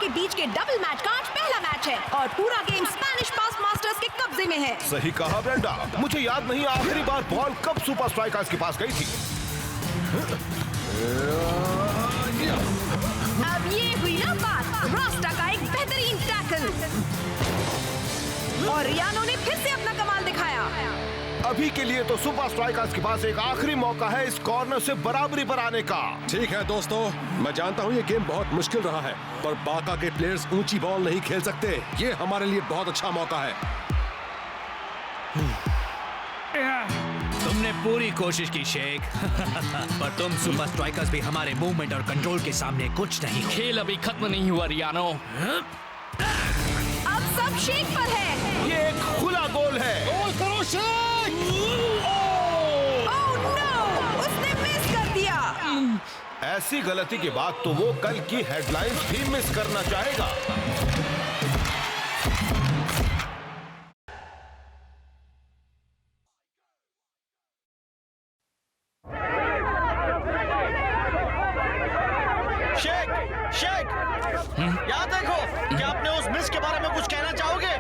के बीच के double match का आज पहला मैच है और पूरा गेम स्पेनिश फास्ट मास्टर्स के कब्जे में है। सही कहा ब्रेंडा, मुझे याद नहीं आखिरी बार बॉल कब सुपर स्ट्राइकर्स के पास गई थी। अब ये हुई ना बात, रास्ता का एक बेहतरीन टैकल और रियानो ने फिर से अपना कमाल दिखाया। अभी के लिए तो सुपर स्ट्राइकर्स के पास एक आखिरी मौका है इस कॉर्नर से बराबरी पर आने का। ठीक है दोस्तों, मैं जानता हूँ ये गेम बहुत मुश्किल रहा है, पर बाका के प्लेयर्स ऊंची बॉल नहीं खेल सकते। ये हमारे लिए बहुत अच्छा मौका है। तुमने पूरी कोशिश की शेख पर तुम सुपर स्ट्राइकर्स भी हमारे मूवमेंट और कंट्रोल के सामने कुछ नहीं हो। खेल अभी खत्म नहीं हुआ रियानो। अब सब शेख पर है। ये एक खुला गोल है। गोल करो शेख! ओह नो, उसने मिस कर दिया। ऐसी गलती के बाद तो वो कल की हेडलाइंस भी मिस करना चाहेगा। याद देखो, क्या आपने उस मिस के बारे में कुछ कहना चाहोगे?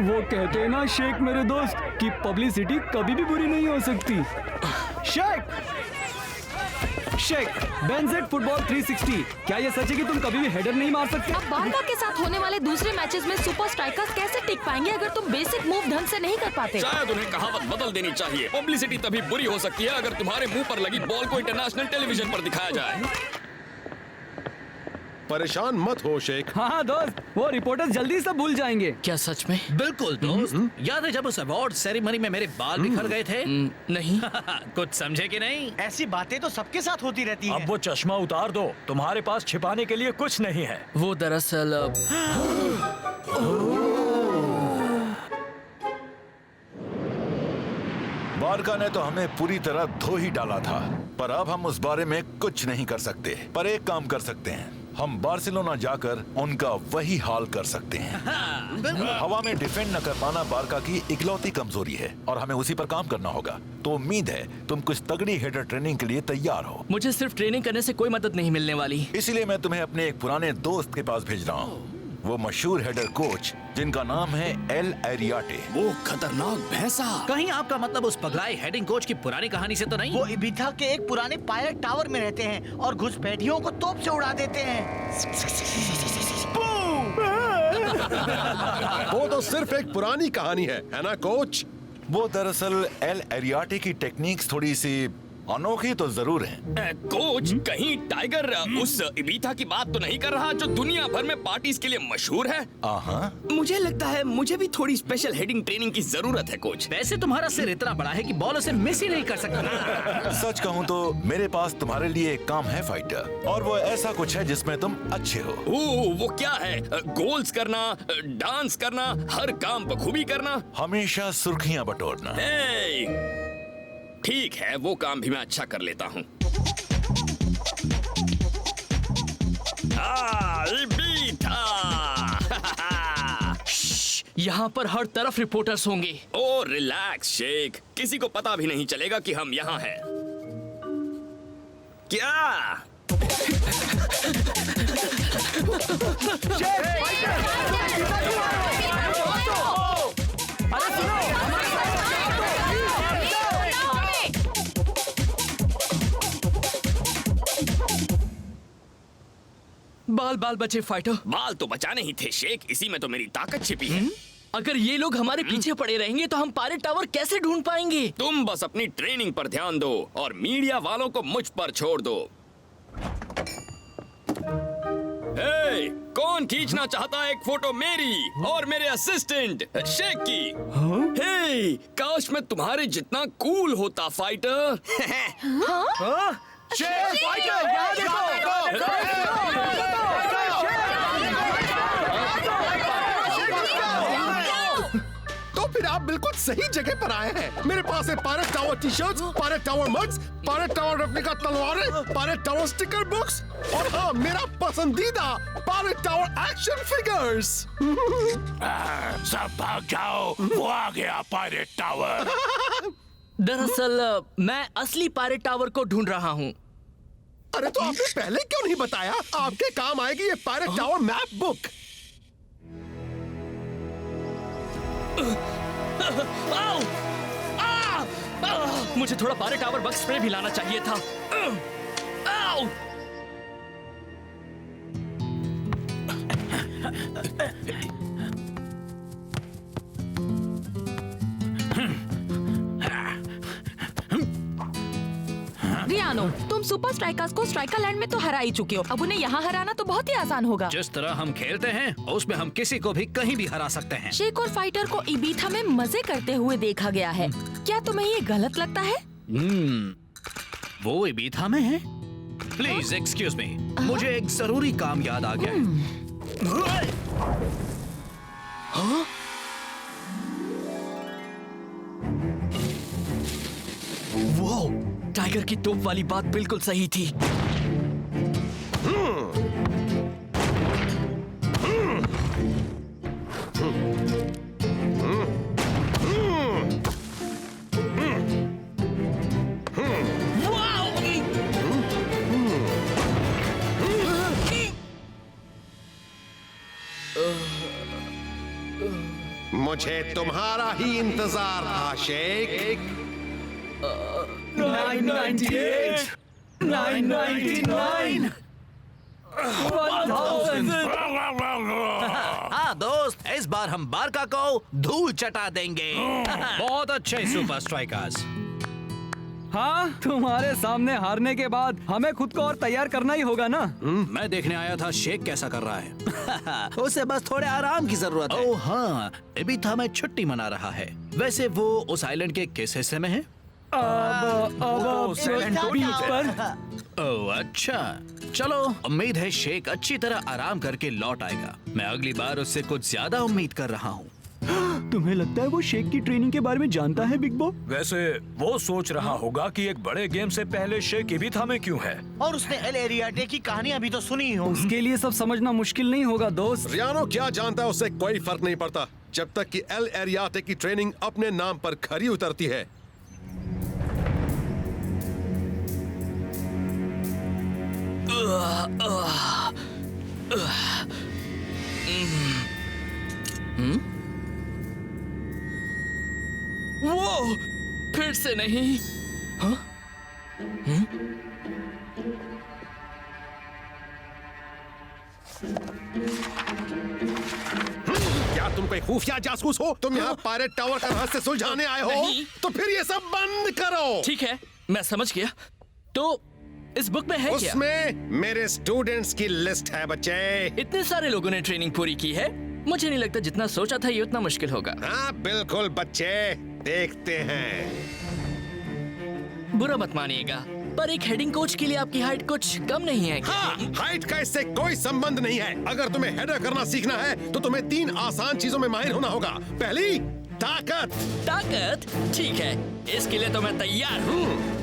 वो कहते हैं ना शेख मेरे दोस्त कि पब्लिसिटी कभी भी बुरी नहीं हो सकती। शेख बेनजेड फुटबॉल 360, क्या ये सच है कि तुम कभी भी हेडर नहीं मार सकते? अब बाका के साथ होने वाले दूसरे मैचेस में सुपर स्ट्राइकर्स कैसे टिक पाएंगे अगर तुम बेसिक मूव ढंग से नहीं कर पाते? शायद उन्हें कहावत बदल देनी चाहिए। पब्लिसिटी तभी बुरी हो सकती है अगर तुम्हारे मुंह पर लगी बॉल को इंटरनेशनल टेलीविजन पर दिखाया जाए। परेशान मत हो शेख। हाँ दोस्त, वो रिपोर्टर्स जल्दी से भूल जाएंगे। क्या सच में? बिल्कुल दोस्त, याद है जब उस अवार्ड सेरेमनी में मेरे बाल बिखर गए थे? नहीं। कुछ समझे कि नहीं? ऐसी बातें तो सबके साथ होती रहती हैं। अब वो चश्मा उतार दो, तुम्हारे पास छिपाने के लिए कुछ नहीं है। वो दरअसल बारका ने तो हमें पूरी तरह धो ही डाला था, पर अब हम उस बारे में कुछ नहीं कर सकते। पर एक काम कर सकते हैं, हम बार्सिलोना जाकर उनका वही हाल कर सकते हैं। हवा में डिफेंड न कर पाना बारका की इकलौती कमजोरी है और हमें उसी पर काम करना होगा। तो उम्मीद है तुम कुछ तगड़ी हेडर ट्रेनिंग के लिए तैयार हो। मुझे सिर्फ ट्रेनिंग करने से कोई मदद नहीं मिलने वाली। इसीलिए मैं तुम्हें अपने एक पुराने दोस्त के पास भेज रहा हूँ, वो मशहूर हेडर कोच जिनका नाम है एल एरियाटे। वो खतरनाक भैंसा। कहीं आपका मतलब उस पगलाए हेडिंग कोच की पुरानी कहानी से तो नहीं? वो इबिथा के एक पुराने पायलट टावर में रहते हैं और घुसपैठियों को तोप से उड़ा देते हैं। वो तो सिर्फ एक पुरानी कहानी है ना कोच? वो दरअसल एल एरियाटे की टेक्निक्स थोड़ी सी अनोखी तो जरूर है। कोच, कहीं टाइगर उस इबिथा की बात तो नहीं कर रहा जो दुनिया भर में पार्टीज के लिए मशहूर है? मुझे लगता है मुझे भी थोड़ी स्पेशल हेडिंग ट्रेनिंग की जरूरत है कोच। वैसे तुम्हारा सिर इतना बड़ा है कि बॉल उसे मिस ही नहीं कर सकता। सच कहूँ तो मेरे पास तुम्हारे लिए एक काम है फाइटर, और वो ऐसा कुछ है जिसमें तुम अच्छे हो। वो क्या है? गोल्स करना, डांस करना, हर काम बखूबी करना, हमेशा सुर्खियां बटोरना। ठीक है, वो काम भी मैं अच्छा कर लेता हूँ। यहाँ पर हर तरफ रिपोर्टर्स होंगे। ओ रिलैक्स शेख, किसी को पता भी नहीं चलेगा कि हम यहाँ हैं। क्या? बाल बाल बचे फाइटर। बाल तो बचाने ही थे शेख, इसी में तो मेरी ताकत छिपी है। अगर ये लोग हमारे पीछे पड़े रहेंगे तो हम पायरेट टावर कैसे ढूंढ पाएंगे? तुम बस अपनी ट्रेनिंग पर ध्यान दो और मीडिया वालों को मुझ पर छोड़ दो। कौन खींचना चाहता है एक फोटो मेरी और मेरे असिस्टेंट शेख की? हे, काश मैं तुम्हारे जितना कूल होता फाइटर। शेख फाइटर, यहाँ देखो। तो फिर आप बिल्कुल सही जगह पर आए हैं। मेरे पास है pirate tower T shirts, pirate tower mugs, pirate tower replica तलवारें, पायरेट टावर स्टिकर बुक्स और हाँ, मेरा पसंदीदा पायरेट टावर एक्शन फिगर्स। सब भाग जाओ, वो आ गया पायरेट टावर। दरअसल मैं असली पायरेट टावर को ढूंढ रहा हूँ। अरे तो आपने पहले क्यों नहीं बताया? आपके काम आएगी ये पायरेट टावर मैप बुक। आओ! मुझे थोड़ा पायरेट टावर बग स्प्रे भी लाना चाहिए था। आओ! रियानो, तुम सुपर स्ट्राइकर्स को स्ट्राइकर लैंड में तो हरा ही चुके हो। अब उन्हें यहाँ हराना तो बहुत ही आसान होगा। जिस तरह हम खेलते हैं उसमें हम किसी को भी कहीं भी हरा सकते हैं। शेक और फाइटर को इबीथा में मजे करते हुए देखा गया है। क्या तुम्हें ये गलत लगता है? वो इबीथा में है? प्लीज एक्सक्यूज मी, मुझे एक जरूरी काम याद आ गया है। वो टाइगर की तोप वाली बात बिल्कुल सही थी। मुझे तुम्हारा ही इंतजार था शेख। 998, 999, 1000। हाँ दोस्त, इस बार हम बारका को धूल चटा देंगे। बहुत अच्छे सुपर स्ट्राइकर्स। हाँ, तुम्हारे सामने हारने के बाद हमें खुद को और तैयार करना ही होगा ना। मैं देखने आया था शेख कैसा कर रहा है। उसे बस थोड़े आराम की जरूरत है। ओह हाँ, इबीथा में छुट्टी मना रहा है। वैसे वो उस आइलैंड के किस हिस्से में है? अब बीच पर। ओह अच्छा, चलो उम्मीद है शेख अच्छी तरह आराम करके लौट आएगा। मैं अगली बार उससे कुछ ज्यादा उम्मीद कर रहा हूँ। तुम्हें लगता है वो शेख की ट्रेनिंग के बारे में जानता है बिग बॉस? वैसे वो सोच रहा होगा कि एक बड़े गेम से पहले शेख इबीथा में क्यों है। और उसने एल एरियाटे की कहानी अभी तो सुनी हो। उसके लिए सब समझना मुश्किल नहीं होगा दोस्त। रियानो क्या जानता है, उससे कोई फर्क नहीं पड़ता जब तक कि एल एरियाटे की ट्रेनिंग अपने नाम पर खरी उतरती है। वो फिर से नहीं। हाँ? क्या तुम कोई खुफिया जासूस हो? तुम यहाँ पायरेट टावर का रहस्य सुलझाने आए हो? नहीं। तो फिर ये सब बंद करो। ठीक है, मैं समझ गया। तो इस बुक में है क्या? उसमें मेरे स्टूडेंट्स की लिस्ट है बच्चे। इतने सारे लोगों ने ट्रेनिंग पूरी की है। मुझे नहीं लगता जितना सोचा था ये उतना मुश्किल होगा। हाँ बिल्कुल बच्चे, देखते हैं। बुरा मत मानिएगा, पर एक हेडिंग कोच के लिए आपकी हाइट कुछ कम नहीं है क्या? हाँ, हाइट का इससे कोई संबंध नहीं है। अगर तुम्हें हेडर करना सीखना है तो तुम्हें 3 आसान चीजों में माहिर होना होगा। पहली, ताकत। ताकत? ठीक है, इसके लिए तो मैं तैयार हूँ।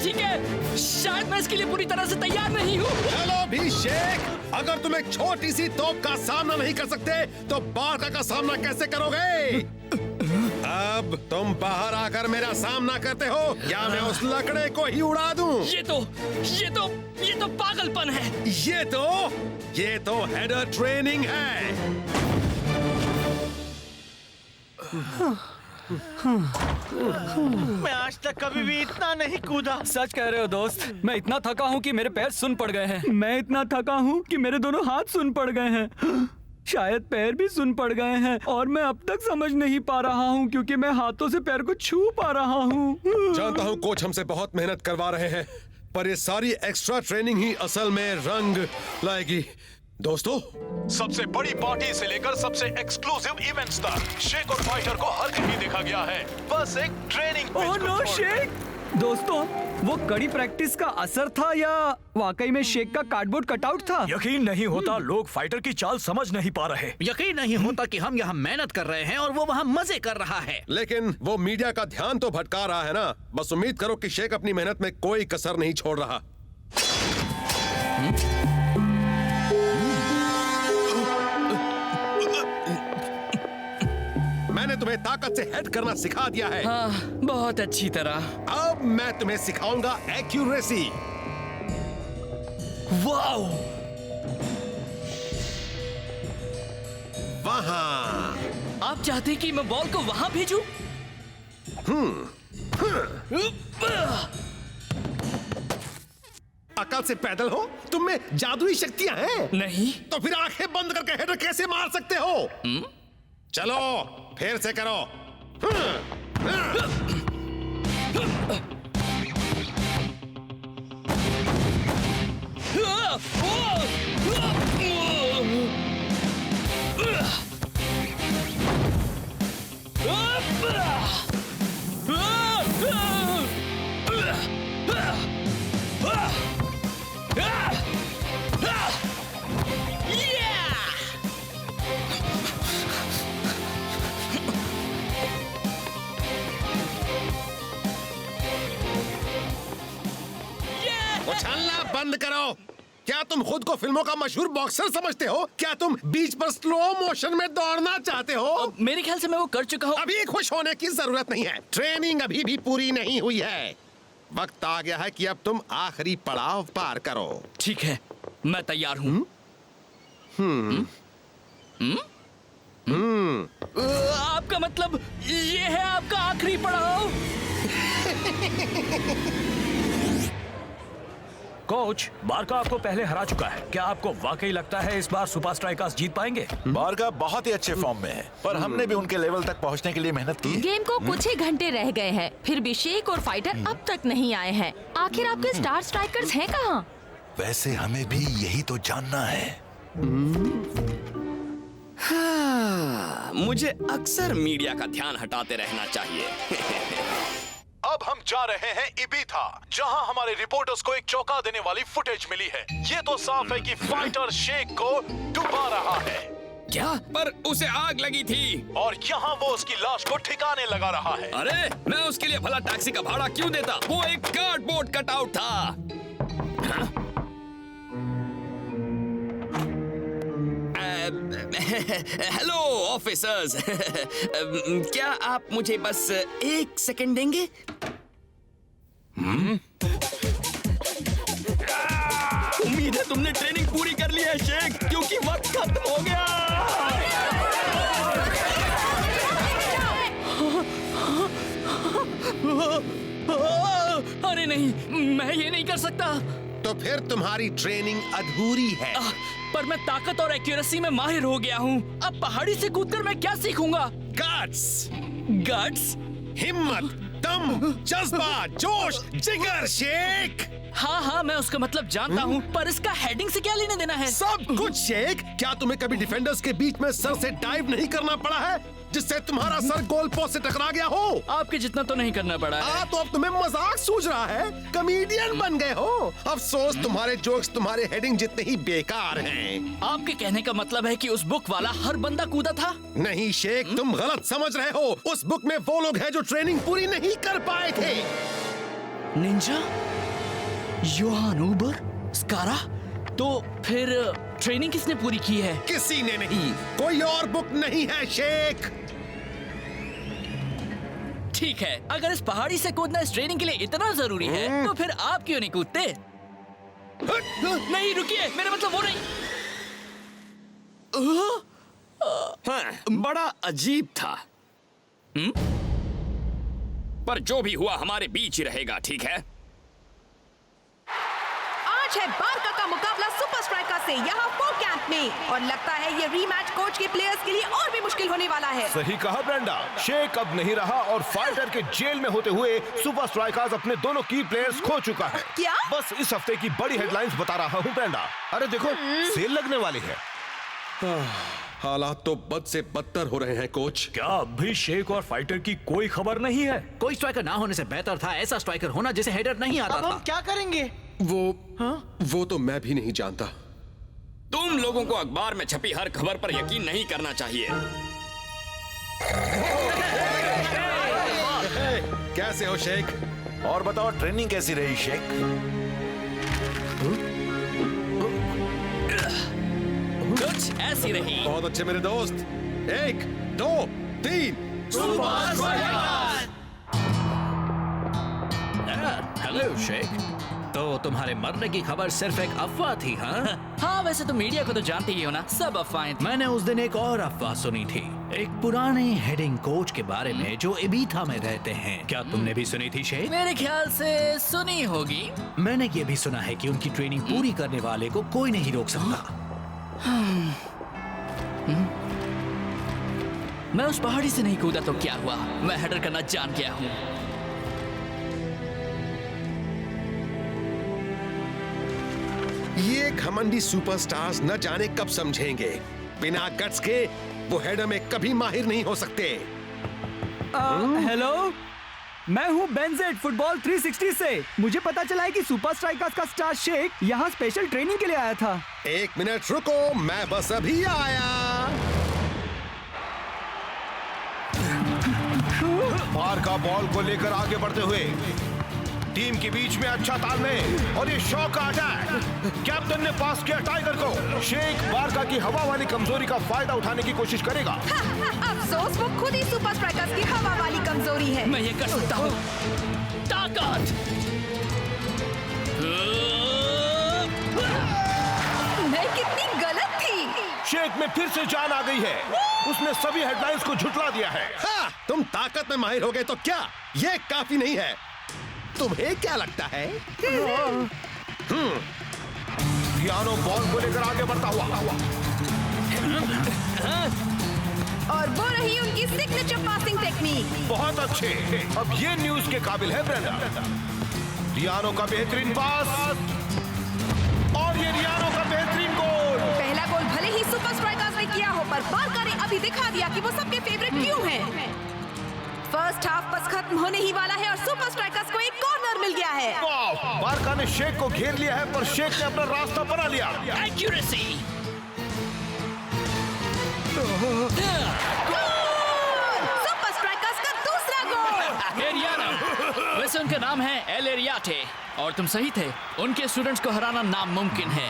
ठीक है, शायद मैं इसके लिए पूरी तरह से तैयार नहीं हूँ। चलो भी शेख, अगर तुम एक छोटी सी तोप का सामना नहीं कर सकते तो बारका का सामना कैसे करोगे? अब तुम बाहर आकर मेरा सामना करते हो या मैं उस लकड़े को ही उड़ा दूं? ये तो पागलपन है। ये तो हेडर ट्रेनिंग है। मैं आज तक कभी भी इतना नहीं कूदा। सच कह रहे हो दोस्त, मैं इतना थका हूँ कि मेरे पैर सुन पड़ गए हैं। मैं इतना थका हूँ कि मेरे दोनों हाथ सुन पड़ गए हैं। शायद पैर भी सुन पड़ गए हैं और मैं अब तक समझ नहीं पा रहा हूँ क्योंकि मैं हाथों से पैर को छू पा रहा हूँ। जानता हूँ कोच हमसे बहुत मेहनत करवा रहे हैं, पर ये सारी एक्स्ट्रा ट्रेनिंग ही असल में रंग लाएगी। दोस्तों, सबसे बड़ी पार्टी से लेकर सबसे एक्सक्लूसिव इवेंट्स तक शेख और फाइटर को हर कहीं देखा गया है। बस एक ट्रेनिंग ओह नो शेख! दोस्तों, वो कड़ी प्रैक्टिस का असर था या वाकई में शेख का कार्डबोर्ड कटआउट था? यकीन नहीं होता लोग फाइटर की चाल समझ नहीं पा रहे। यकीन नहीं होता कि हम यहाँ मेहनत कर रहे हैं और वो वहाँ मजे कर रहा है। लेकिन वो मीडिया का ध्यान तो भटका रहा है ना। बस उम्मीद करो कि शेख अपनी मेहनत में कोई कसर नहीं छोड़ रहा। मैंने तुम्हें ताकत से हेड करना सिखा दिया है। हाँ, बहुत अच्छी तरह। अब मैं तुम्हें सिखाऊंगा एक्यूरेसी। वाओ! वहां। आप चाहते हैं कि मैं बॉल को वहां भेजूं? अकल से पैदल हो? तुम में जादुई शक्तियां हैं? नहीं। तो फिर आंखें बंद करके हेडर कैसे मार सकते हो? चलो फिर से करो। उछलना बंद करो। क्या तुम खुद को फिल्मों का मशहूर बॉक्सर समझते हो? क्या तुम बीच पर स्लो मोशन में दौड़ना चाहते हो? मेरे ख्याल से मैं वो कर चुका हूँ। अभी खुश होने की जरूरत नहीं है। ट्रेनिंग अभी भी पूरी नहीं हुई है। वक्त आ गया है कि अब तुम आखिरी पड़ाव पार करो। ठीक है, मैं तैयार हूँ। आपका मतलब ये है आपका आखिरी पड़ाव? कोच, बारका आपको पहले हरा चुका है। क्या आपको वाकई लगता है इस बार सुपर स्ट्राइकर्स जीत पाएंगे? बारका बहुत ही अच्छे फॉर्म में है, पर हमने भी उनके लेवल तक पहुंचने के लिए मेहनत की है। गेम को कुछ ही घंटे रह गए हैं, फिर भी शेख और फाइटर अब तक नहीं आए हैं। आखिर आपके स्टार स्ट्राइकर्स हैं कहाँ? वैसे हमें भी यही तो जानना है। हाँ, मुझे अक्सर मीडिया का ध्यान हटाते रहना चाहिए। अब हम जा रहे हैं इबिथा, जहां हमारे रिपोर्टर्स को एक चौंका देने वाली फुटेज मिली है। ये तो साफ है कि फाइटर शेख को डुबा रहा है। क्या? पर उसे आग लगी थी और यहाँ वो उसकी लाश को ठिकाने लगा रहा है। अरे, मैं उसके लिए भला टैक्सी का भाड़ा क्यों देता? वो एक कार्डबोर्ड कटआउट था। हाँ? हेलो ऑफिसर्स, क्या आप मुझे बस एक सेकंड देंगे? उम्मीद है तुमने ट्रेनिंग पूरी कर ली है शेख, क्योंकि वक्त खत्म हो गया। अरे नहीं, मैं ये नहीं कर सकता। तो फिर तुम्हारी ट्रेनिंग अधूरी है। पर मैं ताकत और एक्यूरेसी में माहिर हो गया हूँ। अब पहाड़ी से कूदकर मैं क्या सीखूंगा? गट्स, गट्स, हिम्मत, दम, जज्बा, जोश, जिगर शेख। हाँ हाँ, मैं उसका मतलब जानता हूँ, पर इसका हेडिंग से क्या लेने देना है? सब कुछ शेख। क्या तुम्हें कभी डिफेंडर्स के बीच में सर से डाइव नहीं करना पड़ा है, जिससे तुम्हारा सर गोल पोस्ट से टकरा गया हो? आपके जितना तो नहीं करना पड़ा है। तो अब तुम्हें मजाक सूझ रहा है? कॉमेडियन बन गए हो। अफसोस तुम्हारे जोक्स तुम्हारे हेडिंग जितने ही बेकार हैं। आपके कहने का मतलब है कि उस बुक वाला हर बंदा कूदा था? नहीं शेख, तुम गलत समझ रहे हो। उस बुक में वो लोग हैं जो ट्रेनिंग पूरी नहीं कर पाए थे। निंजा, योहान उबर, स्कारा। तो फिर ट्रेनिंग किसने पूरी की है? किसी ने नहीं। कोई और बुक नहीं है शेख। ठीक है, अगर इस पहाड़ी से कूदना इस ट्रेनिंग के लिए इतना जरूरी है, तो फिर आप क्यों नहीं कूदते? नहीं रुकिए, मेरा मतलब वो नहीं। हाँ, बड़ा अजीब था। पर जो भी हुआ हमारे बीच ही रहेगा, ठीक है? आज है बारका का मुकाबला सुपर स्ट्राइकर से यहाँ फोर कैंप में, और लगता है ये रीमैच कोच के प्लेयर्स के लिए और भी मुश्किल होने वाला है। सही कहा ब्रेंडा, शेख अब नहीं रहा और फाइटर के जेल में होते हुए सुपर स्ट्राइकर्स अपने दोनों की प्लेयर्स खो चुका है। क्या? बस इस हफ्ते की बड़ी हेडलाइंस बता रहा हूँ ब्रेंडा। अरे देखो, सेल लगने वाली है। हालात तो बद से बदतर हो रहे हैं कोच। क्या अभी शेख और फाइटर की कोई खबर नहीं है? कोई स्ट्राइकर ना होने से बेहतर था ऐसा स्ट्राइकर होना जिसे हेडर नहीं आता अब हम था। क्या करेंगे? वो तो मैं भी नहीं जानता। तुम लोगों को अखबार में छपी हर खबर पर यकीन नहीं करना चाहिए। कैसे हो शेख? और बताओ, ट्रेनिंग कैसी रही शेख? कुछ ऐसी रही। बहुत अच्छे मेरे दोस्त। 1, 2, 3 हेलो शेख। तो तुम्हारे मरने की खबर सिर्फ एक अफवाह थी, हाँ? हाँ, वैसे तो मीडिया को तो जानते ही हो ना, सब अफवाहें थी। मैंने उस दिन एक और अफवाह सुनी थी, एक पुराने हेडिंग कोच के बारे में जो इबीथा में रहते हैं। क्या तुमने भी सुनी थी शेख? मेरे ख्याल से सुनी होगी। मैंने ये भी सुना है कि उनकी ट्रेनिंग पूरी करने वाले को कोई नहीं रोक सकता। मैं उस पहाड़ी से नहीं कूदा तो क्या हुआ, मैं हेडर करना जान गया हूँ। ये घमंडी सुपरस्टार्स न जाने कब समझेंगे, बिना गट्स के वो हेडर में कभी माहिर नहीं हो सकते। हेलो, मैं हूँ बेनजेट फुटबॉल 360 से। मुझे पता चला है कि सुपर स्ट्राइकर्स का स्टार शेख यहाँ स्पेशल ट्रेनिंग के लिए आया था। 1 मिनट रुको, मैं बस अभी आया। बार का बॉल को लेकर आगे बढ़ते हुए टीम के बीच में अच्छा तालमेल और ये शॉट का अटैक। कैप्टन ने पास किया टाइगर को। शेख बारका की हवा वाली कमजोरी का फायदा उठाने की कोशिश करेगा। अफसोस वो खुद ही सुपर स्ट्राइकर्स की हवा वाली कमजोरी है। मैं ये कर सकता हूँ। ताकत। मैं कितनी गलत थी। शेख में फिर से जान आ गई है। उसने सभी हेडलाइंस को झुठला दिया है। हाँ, तुम ताकत में माहिर हो गए तो क्या ये काफी नहीं है? तुम्हें क्या लगता है? रियानो बॉल को लेकर आगे बढ़ता हुआ और वो रही उनकी सिग्नेचर पासिंग टेक्निक। बहुत अच्छे। अब ये न्यूज के काबिल है ब्रेंडा। रियानो का बेहतरीन पास और ये रियानो का बेहतरीन गोल। पहला गोल भले ही सुपर स्ट्राइकर्स ने किया हो, पर बारका ने अभी दिखा दिया कि वो सबके फेवरेट क्यों हैं। फर्स्ट हाफ बस खत्म होने ही वाला है और सुपर स्ट्राइकर्स को एक कॉर्नर मिल गया है। वाह! बारका ने शेख को घेर लिया है, पर शेख ने अपना रास्ता बना लिया। एक्यूरेसी। सुपर स्ट्राइकर्स का दूसरा गोल। एरियाना, वैसे उनका नाम है एल एरियाटे और तुम सही थे, उनके स्टूडेंट्स को हराना नामुमकिन है।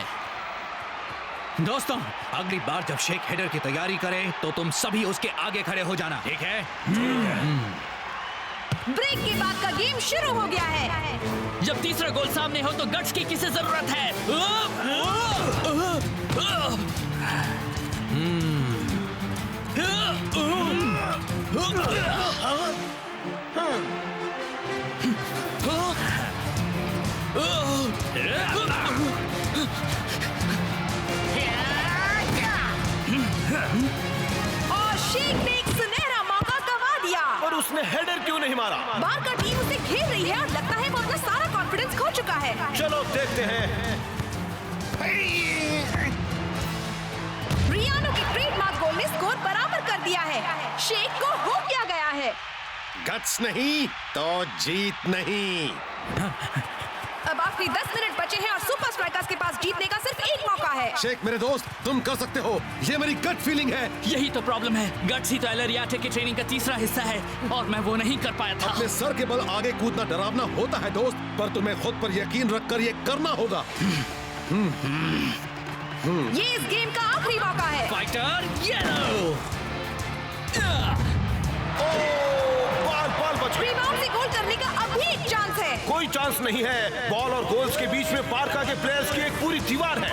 दोस्तों, अगली बार जब शेख हेडर की तैयारी करे तो तुम सभी उसके आगे खड़े हो जाना, ठीक है? ब्रेक के बाद का गेम शुरू हो गया है। जब तीसरा गोल सामने हो तो गट्स की किसे जरूरत है? और शेख ने एक सुनहरा मौका गवा दिया। पर उसने हेडर क्यों नहीं मारा? बारका टीम उसे घेर रही है और लगता है वो अपना सारा कॉन्फिडेंस खो चुका है। चलो देखते हैं। रियानो की ट्रेडमार्क गोल ने स्कोर बराबर कर दिया है। शेख को हो क्या गया है? गट्स नहीं तो जीत नहीं। अब आखिरी 10 मिनट बचे हैं और सुपर स्ट्राइकर्स के पास जीतने का सिर्फ एक मौका है। शेख मेरे दोस्त, तुम कर सकते हो, ये मेरी गट फीलिंग है। यही तो प्रॉब्लम है, गट्स ही तो एल एरियाटे की ट्रेनिंग का तीसरा हिस्सा है और मैं वो नहीं कर पाया था। अपने सर के बल आगे कूदना डरावना होता है दोस्त, पर तुम्हें खुद पर यकीन रखकर ये करना होगा। ये इस गेम का आखिरी मौका है। Fighter yellow. बॉल बच गई। रिबाउंड से गोल करने का अब भी एक चांस है। कोई चांस नहीं है। बॉल और गोल्स के बीच में बारका के प्लेयर्स की एक पूरी दीवार है।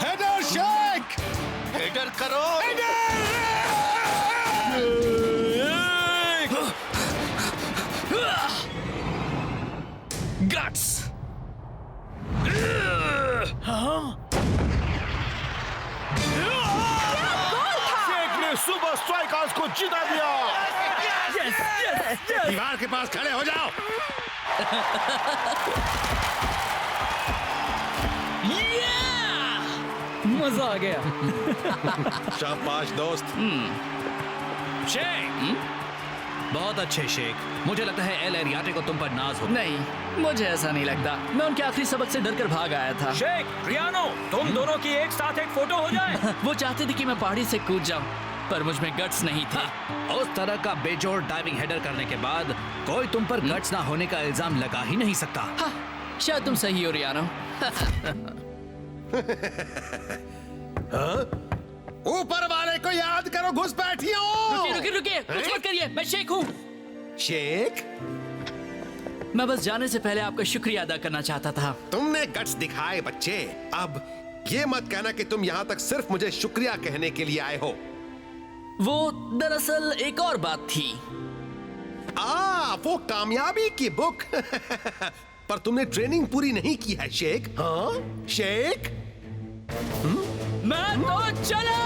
हेडर शेख, हेडर करो। गट्स। शेख ने सुपर स्ट्राइकर्स को जिता दिया। दीवार के पास खड़े हो जाओ। मजा आ गया। शाबाश दोस्त। शेख, बहुत अच्छे शेख। मुझे लगता है एल एरियाटे को तुम पर नाज हो। नहीं, मुझे ऐसा नहीं लगता। मैं उनके आखिरी सबक से डरकर भाग आया था। शेख, रियानो, तुम दोनों की एक साथ एक फोटो हो जाए। वो चाहते थे कि मैं पहाड़ी से कूद जाऊं, पर मुझ में गट्स नहीं थे। उस तरह का बेजोड़ डाइविंग हेडर करने के बाद कोई तुम पर गट्स ना होने का इल्जाम लगा ही नहीं सकता। हाँ, शायद तुम सही हो रियानो। ऊपर वाले को याद करो घुसपैठियों। रुकिए कुछ मत करिए, मैं शेख हूँ। शेख, मैं बस जाने से पहले आपका शुक्रिया अदा करना चाहता था। तुमने गट्स दिखाए बच्चे। अब ये मत कहना कि तुम यहाँ तक सिर्फ मुझे शुक्रिया कहने के लिए आए हो। वो दरअसल एक और बात थी। वो कामयाबी की बुक। पर तुमने ट्रेनिंग पूरी नहीं की है शेख। हाँ शेख, मैं तो चला।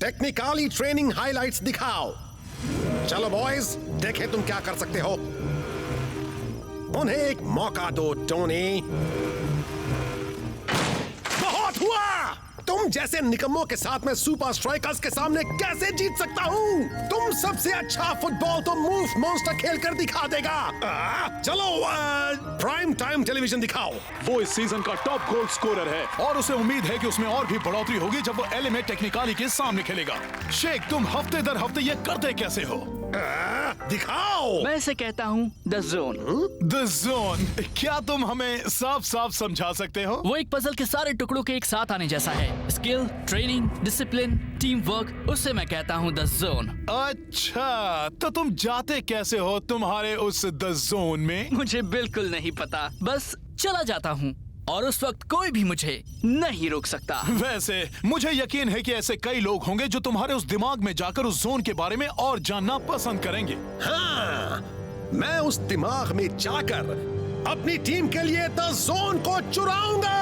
टेक्निकली ट्रेनिंग हाइलाइट्स दिखाओ। चलो बॉयज, देखें तुम क्या कर सकते हो। उन्हें एक मौका दो टोनी। बहुत हुआ। तुम जैसे निकम्मों के साथ मैं सुपर स्ट्राइकर्स के सामने कैसे जीत सकता हूँ? तुम सबसे अच्छा फुटबॉल तो मूव मॉन्स्टर खेल कर दिखा देगा। चलो प्राइम टाइम टेलीविजन दिखाओ। वो इस सीजन का टॉप गोल स्कोरर है और उसे उम्मीद है कि उसमें और भी बढ़ोतरी होगी जब वो एलए में टेक्निकली के सामने खेलेगा। शेख, तुम हफ्ते दर हफ्ते ये करते कैसे हो? दिखाओ। मैं इसे कहता हूँ द जोन। द जोन, क्या तुम हमें साफ साफ समझा सकते हो? वो एक पजल के सारे टुकड़ों के एक साथ आने जैसा है। Skill, training, discipline, team work, उससे मैं कहता हूँ द जोन। अच्छा, तो तुम जाते कैसे हो तुम्हारे उस द जोन में? मुझे बिल्कुल नहीं पता, बस चला जाता हूँ और उस वक्त कोई भी मुझे नहीं रोक सकता। वैसे मुझे यकीन है कि ऐसे कई लोग होंगे जो तुम्हारे उस दिमाग में जाकर उस जोन के बारे में और जानना पसंद करेंगे। हाँ, मैं उस दिमाग में जाकर अपनी टीम के लिए द जोन को चुराऊंगा।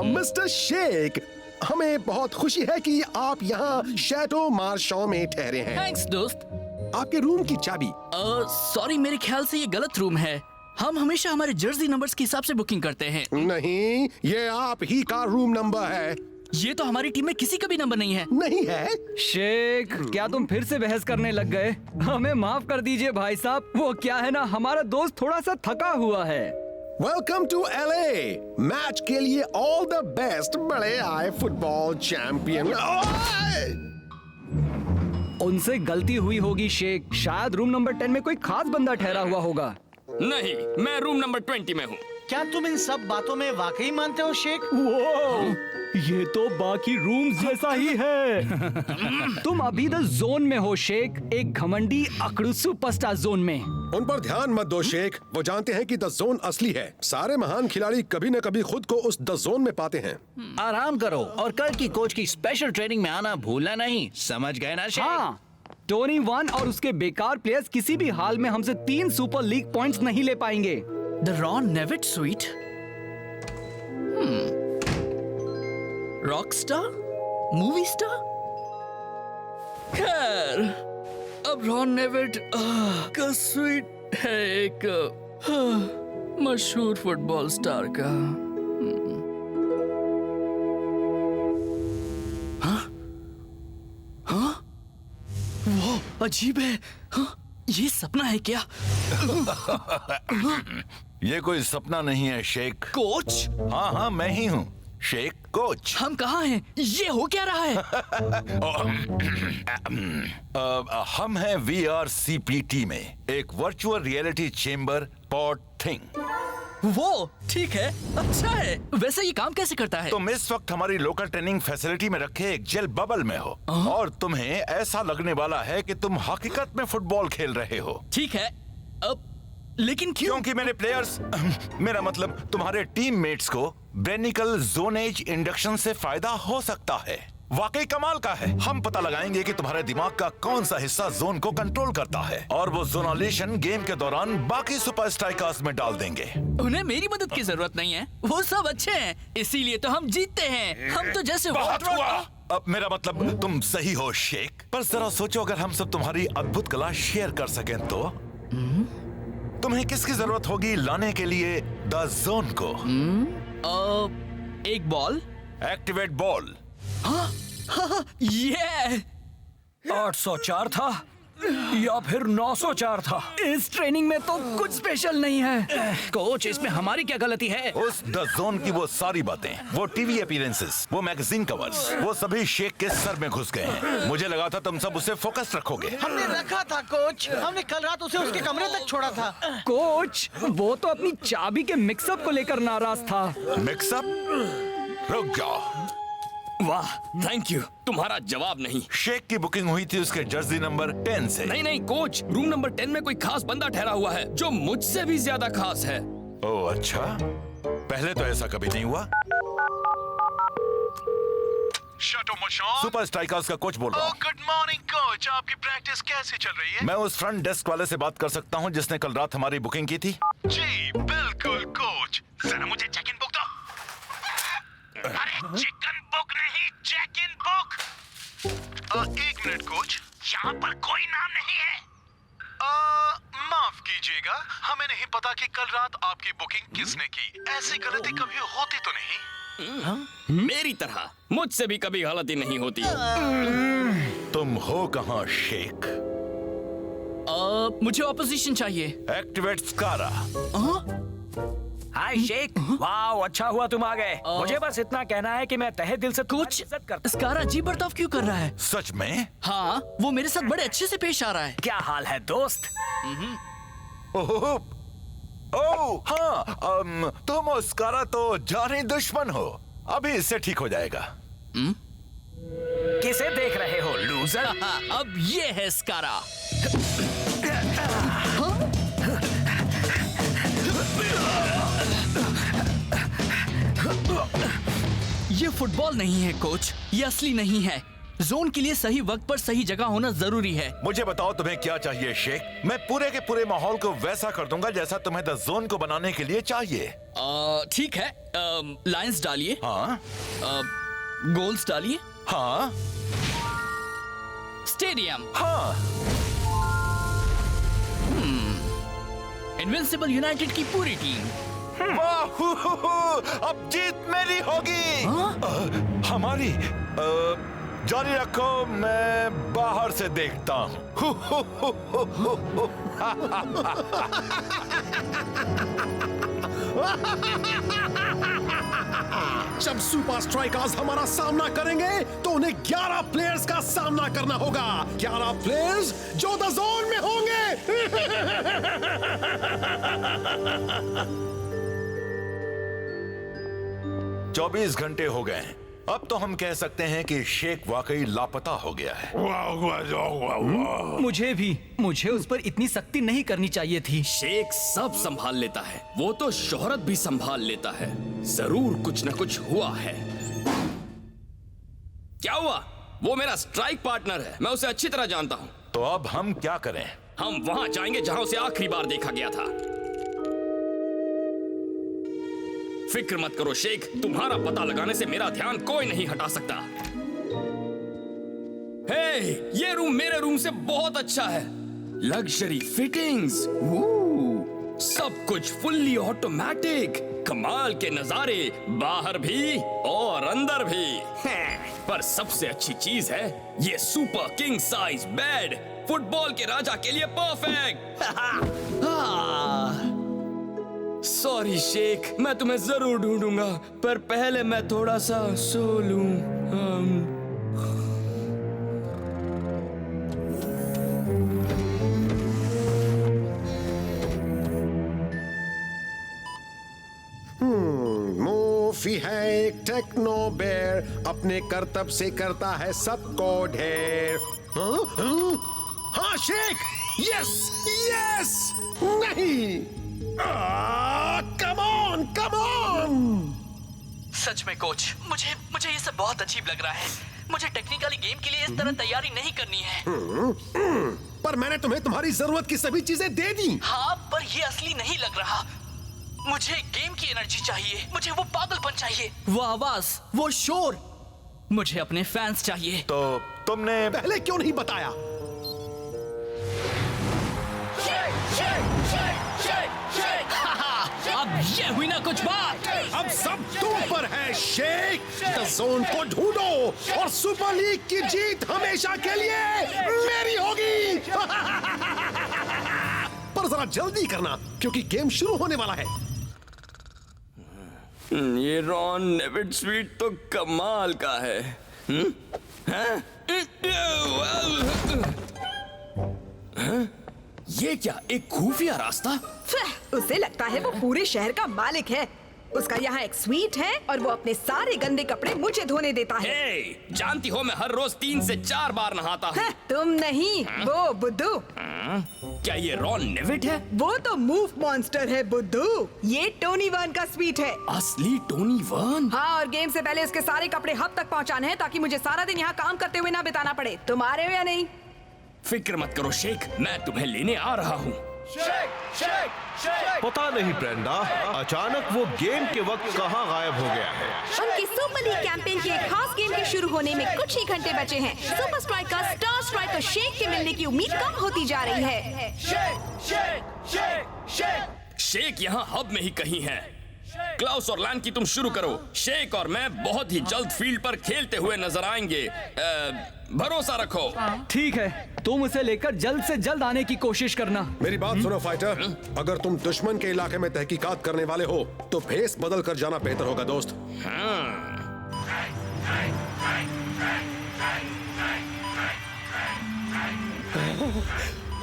मिस्टर शेख, हमें बहुत खुशी है कि आप यहाँ शैडो मार्शॉ में ठहरे हैं। थैंक्स दोस्त। आपके रूम की चाबी? सॉरी, मेरे ख्याल से ये गलत रूम है। हम हमेशा हमारे जर्सी नंबर्स के हिसाब से बुकिंग करते हैं। नहीं, ये आप ही का रूम नंबर है। ये तो हमारी टीम में किसी का भी नंबर नहीं है। नहीं है? शेख, क्या तुम फिर से बहस करने लग गए? हमें माफ कर दीजिए भाई साहब। वो क्या है ना, हमारा दोस्त थोड़ा सा थका हुआ है। Welcome to LA. मैच के लिए ऑल द बेस्ट बड़े आए फुटबॉल चैंपियन। उनसे गलती हुई होगी शेख। शायद रूम नंबर 10 में कोई खास बंदा ठहरा हुआ होगा। नहीं, मैं रूम नंबर 20 में हूँ। क्या तुम इन सब बातों में वाकई मानते हो शेख? वो ये तो बाकी रूम्स जैसा ही है। तुम अभी द जोन में हो शेख, एक घमंडी अकड़ू सुपरस्टार जोन में। उन पर ध्यान मत दो शेख, वो जानते हैं कि द जोन असली है। सारे महान खिलाड़ी कभी न कभी खुद को उस द जोन में पाते हैं। आराम करो और कल की कोच की स्पेशल ट्रेनिंग में आना भूलना नहीं, समझ गए ना शेख? हाँ, टोनी वन और उसके बेकार प्लेयर्स किसी भी हाल में हमसे 3 सुपर लीग पॉइंट्स नहीं ले पाएंगे। द रॉन नेविट sweet, rock star, movie star. खैर, अब रॉन नेविट का स्वीट है एक मशहूर फुटबॉल स्टार का। हाँ? हाँ? वो अजीब है। हाँ? ये सपना है क्या? ये कोई सपना नहीं है शेख। कोच? हाँ हाँ, मैं ही हूँ शेख, कोच। हम कहाँ हैं? ये हो क्या रहा है? हम हैं VRCPT में, एक virtual reality chamber pod thing. वो ठीक है, अच्छा है। वैसे ये काम कैसे करता है? तुम इस वक्त हमारी लोकल ट्रेनिंग फैसिलिटी में रखे एक जेल बबल में हो और तुम्हें ऐसा लगने वाला है कि तुम हकीकत में फुटबॉल खेल रहे हो। ठीक है, अब लेकिन क्यों? क्योंकि मेरे प्लेयर्स, मेरा मतलब तुम्हारे टीममेट्स को ब्रेनिकल जोनेज इंडक्शन से फायदा हो सकता है। वाकई कमाल का है। हम पता लगाएंगे कि तुम्हारे दिमाग का कौन सा हिस्सा जोन को कंट्रोल करता है और वो जोनालेशन गेम के दौरान बाकी सुपर स्ट्राइकर्स में डाल देंगे। उन्हें मेरी मदद की जरूरत नहीं है, वो सब अच्छे हैं, इसीलिए तो हम जीतते हैं। हम तो जैसे बहुत हुआ। अब मेरा मतलब तुम सही हो शेख, पर जरा सोचो अगर हम सब तुम्हारी अद्भुत कला शेयर कर सकें तो तुम्हें किसकी जरूरत होगी लाने के लिए द जोन को? एक बॉल। Activate ball. हाँ, ये 804 था, या फिर 904 था। इस ट्रेनिंग में तो कुछ स्पेशल नहीं है। कोच, इसमें हमारी क्या गलती है? उस द जोन की वो सारी बातें, वो टीवी अपीयरेंसेस, वो मैगजीन कवर्स, वो सभी शेख के सर में घुस गए हैं। मुझे लगा था तुम सब उसे फोकस रखोगे। हमने रखा था कोच, हमने कल रात उसे उसके कमरे तक छोड़ा था। कोच, वो तो अपनी चाबी के मिक्सअप को लेकर नाराज था। मिक्सअप? रुक जाओ। वाह, थैंक यू। तुम्हारा जवाब नहीं। शेख की बुकिंग हुई थी उसके जर्सी नंबर 10 से। नहीं नहीं कोच, रूम नंबर 10 में कोई खास बंदा ठहरा हुआ है जो मुझसे भी ज्यादा खास है। ओह अच्छा, पहले तो ऐसा कभी नहीं हुआ। सुपर स्ट्राइकर्स का कोच बोल रहा हूँ। गुड मॉर्निंग कोच, आपकी प्रैक्टिस कैसी चल रही है? मैं उस फ्रंट डेस्क वाले से बात कर सकता हूँ जिसने कल रात हमारी बुकिंग की थी? जी बिल्कुल कोच, जरा मुझे चेक इन बुक दो। अरे चिकन बुक नहीं, चेक इन बुक। एक मिनट कोच, यहाँ पर कोई नाम नहीं है। माफ कीजिएगा, हमें नहीं पता कि कल रात आपकी बुकिंग किसने की। ऐसी गलती कभी होती तो नहीं? मेरी तरह मुझसे भी कभी गलती नहीं होती। तुम हो कहाँ शेख? मुझे ऑपोजिशन चाहिए। एक्टिवेट स्कारा। हाय शेख, वाह अच्छा हुआ तुम आ गए। मुझे बस इतना कहना है कि मैं तहे दिल से कुछ इज्जत करता हूं। स्कारा जी बर्ताव क्यों कर रहा है? सच में? हाँ, वो मेरे साथ बड़े अच्छे से पेश आ रहा है। क्या हाल है दोस्त? ओह हाँ, तुम और स्कारा तो जानी दुश्मन हो। अभी इससे ठीक हो जाएगा। किसे देख रहे हो लूजर? अब ये है स्कारा। ये फुटबॉल नहीं है कोच, ये असली नहीं है। जोन के लिए सही वक्त पर सही जगह होना जरूरी है। मुझे बताओ तुम्हें क्या चाहिए शेख? मैं पूरे के पूरे माहौल को वैसा कर दूंगा जैसा तुम्हें द जोन को बनाने के लिए चाहिए। ठीक है, लाइंस डालिए। हाँ। गोल्स डालिए। हाँ। स्टेडियम। हाँ। इनविंसिबल यूनाइटेड की पूरी टीम। अब जीत मेरी होगी। हमारी। जारी रखो, मैं बाहर से देखता हूँ। जब सुपर स्ट्राइकर्स हमारा सामना करेंगे तो उन्हें 11 प्लेयर्स का सामना करना होगा। 11 प्लेयर्स जो द जोन में होंगे। 24 घंटे हो गए हैं। अब तो हम कह सकते हैं कि शेख वाकई लापता हो गया है। मुझे उस पर इतनी सख्ती नहीं करनी चाहिए थी। शेख सब संभाल लेता है, वो तो शोहरत भी संभाल लेता है। जरूर कुछ न कुछ हुआ है। क्या हुआ? वो मेरा स्ट्राइक पार्टनर है, मैं उसे अच्छी तरह जानता हूँ। तो अब हम क्या करें? हम वहां जाएंगे जहां उसे आखिरी बार देखा गया था। फिक्र मत करो शेख, तुम्हारा पता लगाने से मेरा ध्यान कोई नहीं हटा सकता। हे, ये रूम मेरे रूम से बहुत अच्छा है। लग्जरी फिटिंग्स, सब कुछ फुल्ली ऑटोमेटिक, कमाल के नजारे बाहर भी और अंदर भी। पर सबसे अच्छी चीज है ये super king size bed, football के राजा के लिए परफेक्ट। सॉरी शेख, मैं तुम्हें जरूर ढूंढूंगा, पर पहले मैं थोड़ा सा सो लूं। मूफी है एक टेक्नो बेयर, अपने करतब से करता है सबको ढेर। हाँ शेख, यस यस। नहीं, कम ऑन कम ऑन। सच में कोच, मुझे ये सब बहुत अजीब लग रहा है। मुझे टेक्निकली गेम के लिए इस तरह तैयारी नहीं करनी है। पर मैंने तुम्हें तुम्हारी जरूरत की सभी चीजें दे दी। हाँ, पर ये असली नहीं लग रहा। मुझे गेम की एनर्जी चाहिए, मुझे वो पागलपन चाहिए, वो आवाज, वो शोर। मुझे अपने फैंस चाहिए। तो तुमने पहले क्यों नहीं बताया? अब ये हुई ना कुछ बात। अब सब तुम पर है शेख। द जोन को ढूंढो और सुपर लीग की जीत हमेशा के लिए मेरी होगी। पर जरा जल्दी करना क्योंकि गेम शुरू होने वाला है। ये रॉन नेविट स्वीट तो कमाल का है। हैं? ये क्या, एक खुफिया रास्ता? उसे लगता है वो पूरे शहर का मालिक है। उसका यहाँ एक स्वीट है और वो अपने सारे गंदे कपड़े मुझे धोने देता है। हे, जानती हो मैं हर रोज 3 से 4 बार नहाता हूँ। तुम नहीं, वो बुद्धू। क्या ये रॉन नेविट है? वो तो मूव मॉन्स्टर है बुद्धू। ये टोनी वर्न का स्वीट है। असली टोनी वर्न? हाँ, और गेम से पहले उसके सारे कपड़े हब तक पहुँचाने हैं ताकि मुझे सारा दिन यहाँ काम करते हुए ना बिताना पड़े। तुम आ रहे हो या नहीं? फिक्र मत करो शेख, मैं तुम्हें लेने आ रहा हूँ। पता नहीं ब्रेंडा, अचानक वो गेम के वक्त कहाँ गायब हो गया है। उनकी सुपर लीग कैंपेन के एक खास गेम के शुरू होने में कुछ ही घंटे बचे हैं। Super striker star striker Shaikh के मिलने की उम्मीद कम होती जा रही है। शेख यहाँ हब में ही कहीं है। क्लाउस और लैन की तुम शुरू करो। शेख और मैं बहुत ही जल्द फील्ड पर खेलते हुए नजर आएंगे। भरोसा रखो। ठीक है, तुम उसे लेकर जल्द से जल्द आने की कोशिश करना। मेरी बात सुनो फाइटर, अगर तुम दुश्मन के इलाके में तहकीकात करने वाले हो तो भेस बदल कर जाना बेहतर होगा दोस्त।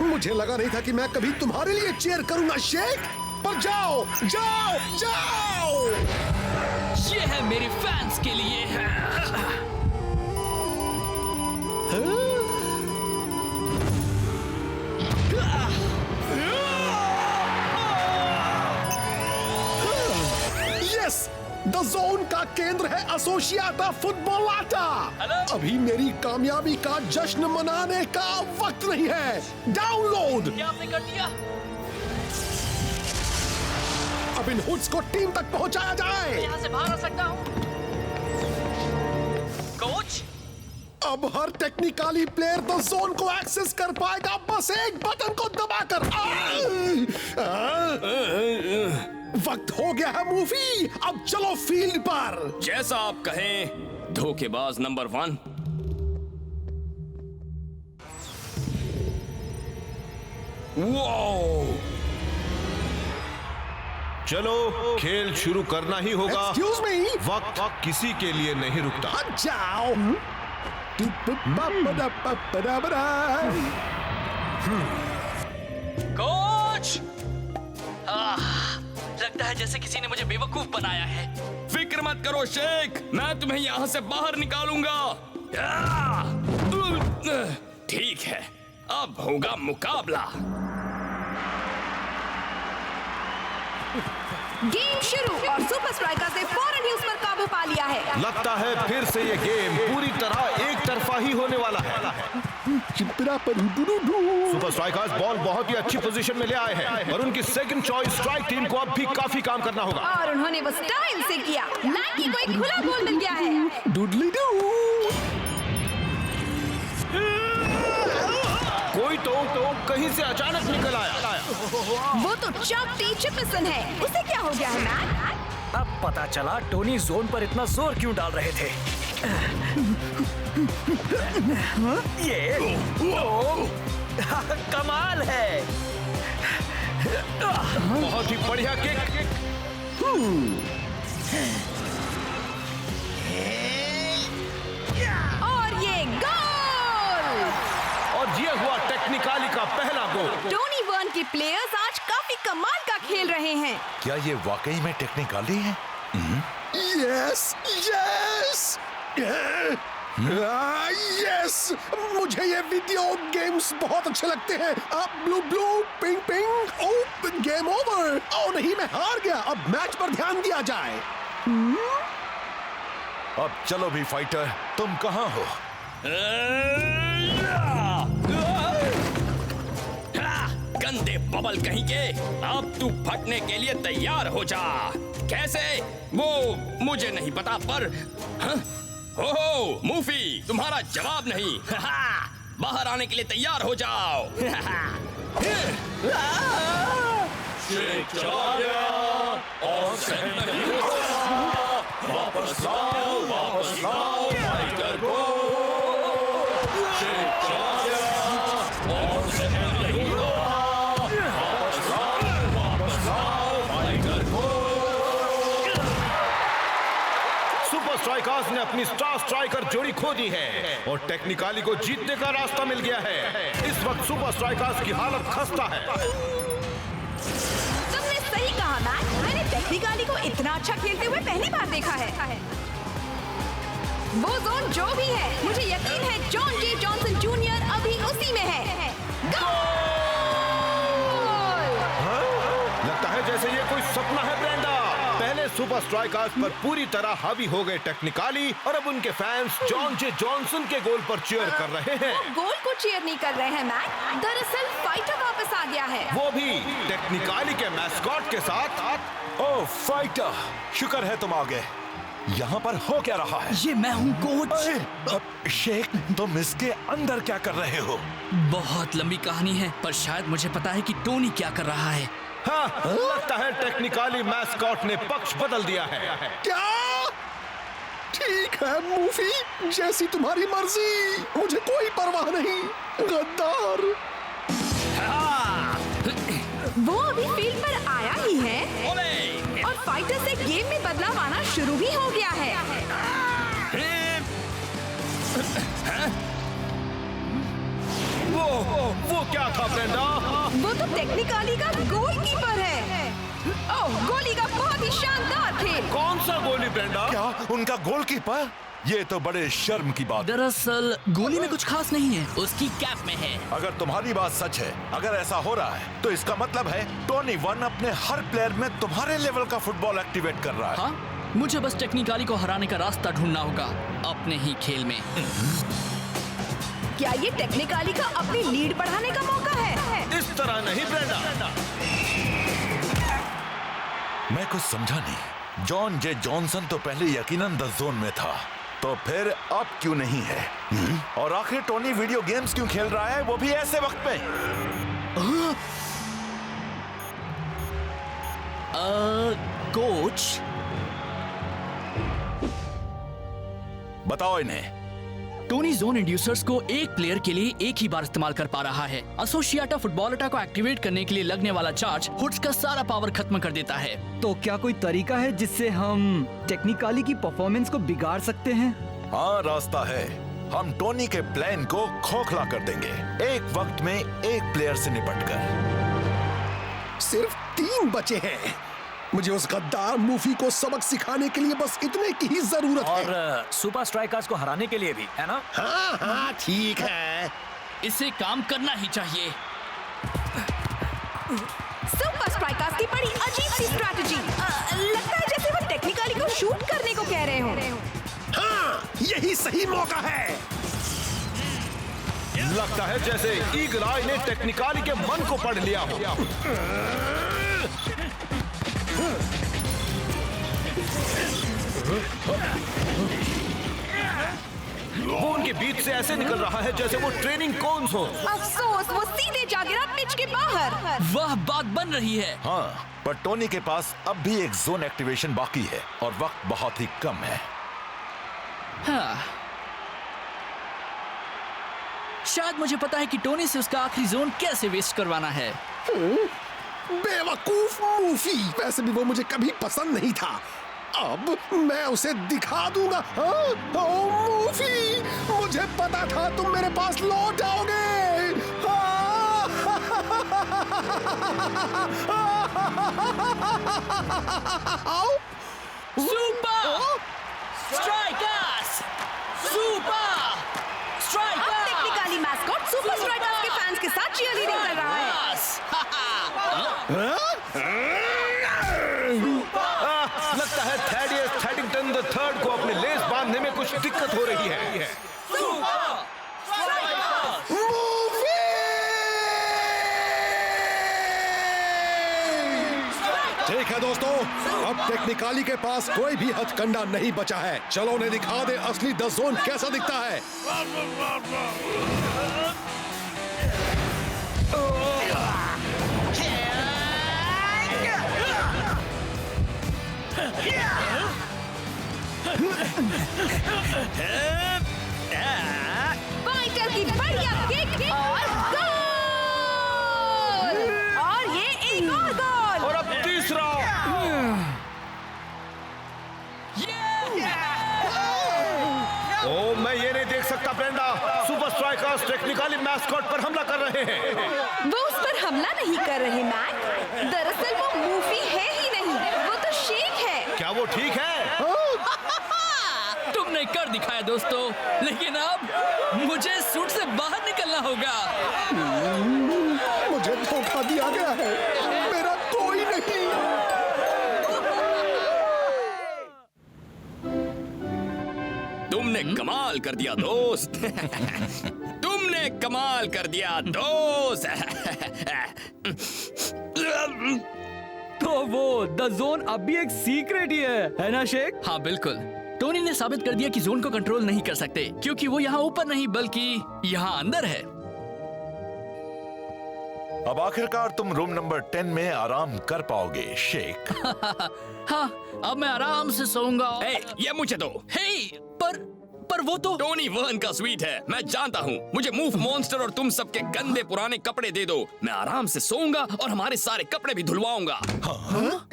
मुझे लगा नहीं था कि मैं कभी तुम्हारे लिए चीयर करूंगा शेख, पर जाओ जाओ जाओ। ये है मेरे फैंस के लिए। यस, द जोन का केंद्र है एसोसिएटा फुटबॉल आटा। अभी मेरी कामयाबी का जश्न मनाने का वक्त नहीं है। डाउनलोड। क्या आपने कर दिया? अब इन हुड्स को टीम तक पहुंचाया जाए। यहाँ से बाहर आ सकता हूँ? कोच? अब हर टेक्निकली प्लेयर द जोन को एक्सेस कर पाएगा बस एक बटन को दबाकर। वक्त हो गया है मूवी, अब चलो फील्ड पर। जैसा आप कहें धोखेबाज नंबर 1। वो चलो खेल शुरू करना ही होगा। Excuse me? वक्त किसी के लिए नहीं रुकता। हट जाओ। कोच! लगता है जैसे किसी ने मुझे बेवकूफ बनाया है। फिक्र मत करो शेख, मैं तुम्हें यहाँ से बाहर निकालूंगा। ठीक है, अब होगा मुकाबला। गेम शुरू और सुपर स्ट्राइकर्स ने फौरन ही उस पर काबू पा लिया है। लगता है फिर से ये गेम पूरी तरह एक तरफा ही होने वाला है। सुपर स्ट्राइकर्स बॉल बहुत ही अच्छी पोजीशन में ले आए हैं और उनकी सेकंड चॉइस स्ट्राइक टीम को अब भी काफी काम करना होगा। और उन्होंने वो स्टाइल से किया। लाइकी को एक खुला बॉल मिल गया है। डुडली डू। कोई तो कहीं से अचानक निकल आया। वो तो चक टी चिपसन है। उसे क्या हो गया है मैट? अब पता चला टोनी जोन पर इतना जोर क्यों डाल रहे थे। ये कमाल है। बहुत ही बढ़िया किक। और ये गोल! और ये हुआ टेक्निकली का पहला गोल। टोनी वर्न के प्लेयर्स आज काफी कमाल का खेल रहे हैं। क्या ये वाकई में टेक्निकली है? यस यस यस, मुझे ये वीडियो गेम्स बहुत अच्छे लगते हैं। अब ब्लू ब्लू पिंक पिंक। ओ गेम ओवर। ओ नहीं, मैं हार गया। अब मैच पर ध्यान दिया जाए। अब चलो भी फाइटर, तुम कहाँ हो? गंदे बबल कहीं के, अब तू फटने के लिए तैयार हो जा। कैसे? वो मुझे नहीं पता, पर ओहो मूफी, तुम्हारा जवाब नहीं। बाहर आने के लिए तैयार हो जाओ। शेख चला गया और सहन नहीं हो रहा। वापस लाओ फाइटर को। सुपर स्ट्राइकर्स ने अपनी स्टार स्ट्राइकर जोड़ी खो दी है और टेक्निकाली को जीतने का रास्ता मिल गया है। इस वक्त सुपर स्ट्राइकर्स की हालत खस्ता है। तुमने सही कहा मैक, मैंने टेक्निकाली को इतना अच्छा खेलते हुए पहली बार देखा है। वो जोन जो भी है, मुझे यकीन है जॉन जे जॉनसन जूनियर अभी उसी में है। लगता है जैसे ये कोई सपना है ब्रेंडा। पहले सुपर स्ट्राइकर्स पर पूरी तरह हावी हो गए टेक्निकाली और अब उनके फैंस जॉन जे जॉनसन के गोल पर चीयर कर रहे हैं। वो गोल को चीयर नहीं कर रहे हैं मैक, दरअसल फाइटर वापस आ गया है। वो भी टेक्निकाली के मैस्कॉट के साथ। ओ फाइटर, शुक्र है तुम आ गए। यहाँ पर हो क्या रहा है? ये मैं हूँ कोच। शेख, तुम इसके अंदर क्या कर रहे हो? बहुत लंबी कहानी है, पर शायद मुझे पता है कि टोनी क्या कर रहा है। हाँ, लगता है टेक्निकाली मैस्कॉट ने पक्ष बदल दिया है। क्या? ठीक है मूफी, जैसी तुम्हारी मर्जी, मुझे कोई परवाह नहीं। गद्दार। वो अभी फील्ड पर आया ही है और फाइटर से गेम में बदलाव आना शुरू भी हो गया है। वो क्या था ब्रेंडा? वो तो टेक्निकाली का गोलकीपर है। ओह, गोली का बहुत ही शानदार खेल। कौन सा गोली ब्रेंडा? क्या उनका गोलकीपर? ये तो बड़े शर्म की बात। दरअसल गोली में कुछ खास नहीं है, उसकी कैप में है। अगर तुम्हारी बात सच है, अगर ऐसा हो रहा है, तो इसका मतलब है टोनी वन अपने हर प्लेयर में तुम्हारे लेवल का फुटबॉल एक्टिवेट कर रहा है। हाँ, मुझे बस टेक्निकाली को हराने का रास्ता ढूंढना होगा अपने ही खेल में। क्या ये टेक्निकाली का अपनी लीड बढ़ाने का मौका है? इस तरह नहीं ब्रेंडा। मैं कुछ समझा नहीं। जॉन जे जॉनसन तो पहले यकीनन 10 जोन में था, तो फिर अब क्यों नहीं है? और आखिर टोनी वीडियो गेम्स क्यों खेल रहा है, वो भी ऐसे वक्त में? कोच, बताओ इन्हें। टोनी जोन इंड्यूसर्स को एक प्लेयर के लिए एक ही बार इस्तेमाल कर पा रहा है। एसोसिएटा फुटबॉलेटा को एक्टिवेट करने के लिए लगने वाला चार्ज हुड्स का सारा पावर खत्म कर देता है। तो क्या कोई तरीका है जिससे हम टेक्निकाली की परफॉर्मेंस को बिगाड़ सकते हैं? हाँ, रास्ता है। हम टोनी के प्लान को खोखला कर देंगे, एक वक्त में एक प्लेयर से निपटकर। सिर्फ 3 बचे हैं। मुझे उस गद्दार मूफी को सबक सिखाने के लिए बस इतने की ही जरूरत है। और सुपर स्ट्राइकर्स को हराने के लिए भी, है ना? हाँ हाँ, ठीक है। इसे काम करना ही चाहिए। सुपर स्ट्राइकर्स की बड़ी अजीब सी स्ट्रैटेजी। लगता है जैसे वो टेक्निकाली को शूट करने को कह रहे हो। हाँ, यही सही मौका है। लगता है जैसे ईगल आई ने टेक्निकाली के मन को पढ़ लिया हो। वो उनके बीच से ऐसे निकल रहा है जैसे वो ट्रेनिंग कोन्स हो। अफसोस, वो सीधे जा गिरा पिच के बाहर। वह बात बन रही है। हाँ, पर टोनी के पास अब भी एक जोन एक्टिवेशन बाकी है और वक्त बहुत ही कम है। हाँ, शायद मुझे पता है कि टोनी से उसका आखिरी जोन कैसे वेस्ट करवाना है। बेवकूफ मूफी, वैसे भी वो मुझे कभी पसंद नहीं था। अब मैं उसे दिखा दूंगा। हाँ? ओ मूफी, मुझे पता था तुम मेरे पास लौट आओगे। Super strikers! Super strikers! अब टेक्निकाली मैस्कॉट सुपर स्ट्राइकर्स के फैंस के साथ चीयरलीडिंग कर रहा है। लगता है थैडियस थैडिंगटन III को अपने लेस बांधने में कुछ दिक्कत हो रही है। ठीक है दोस्तों, अब टेक्निकाली के पास कोई भी हथकंडा नहीं बचा है। चलो उन्हें दिखा दे असली 10 जोन कैसा दिखता है। फाइटर की बढ़िया किक और गोल। और ये एक और गोल। और अब तीसरा। ओ, मैं ये नहीं देख सकता Brenda. Super strikers technically mascot पर हमला कर रहे हैं। वो उस पर हमला नहीं कर रहे मैक। दरअसल वो मूफी है ही नहीं, वो तो शेक है। क्या वो ठीक है? तुमने कर दिखाया दोस्तों, लेकिन अब मुझे सूट से बाहर निकलना होगा। मुझे धोखा दिया गया है, मेरा कोई नहीं। तुमने कमाल कर दिया दोस्त। तुमने कमाल कर दिया दोस्त। तो वो द जोन अब भी एक सीक्रेट ही है ना शेख? हाँ बिल्कुल। टोनी ने साबित कर दिया कि जोन को कंट्रोल नहीं कर सकते, क्योंकि वो यहाँ ऊपर नहीं बल्कि यहाँ अंदर है। अब आखिरकार तुम रूम नंबर 10 में आराम कर पाओगे शेख। हाँ, अब मैं आराम से सोऊंगा। ये मुझे दो। पर वो तो टोनी वर्न का स्वीट है। मैं जानता हूँ। मुझे मूव मॉन्स्टर और तुम सबके गंदे पुराने कपड़े दे दो। मैं आराम से सोऊंगा और हमारे सारे कपड़े भी धुलवाऊंगा। हाँ?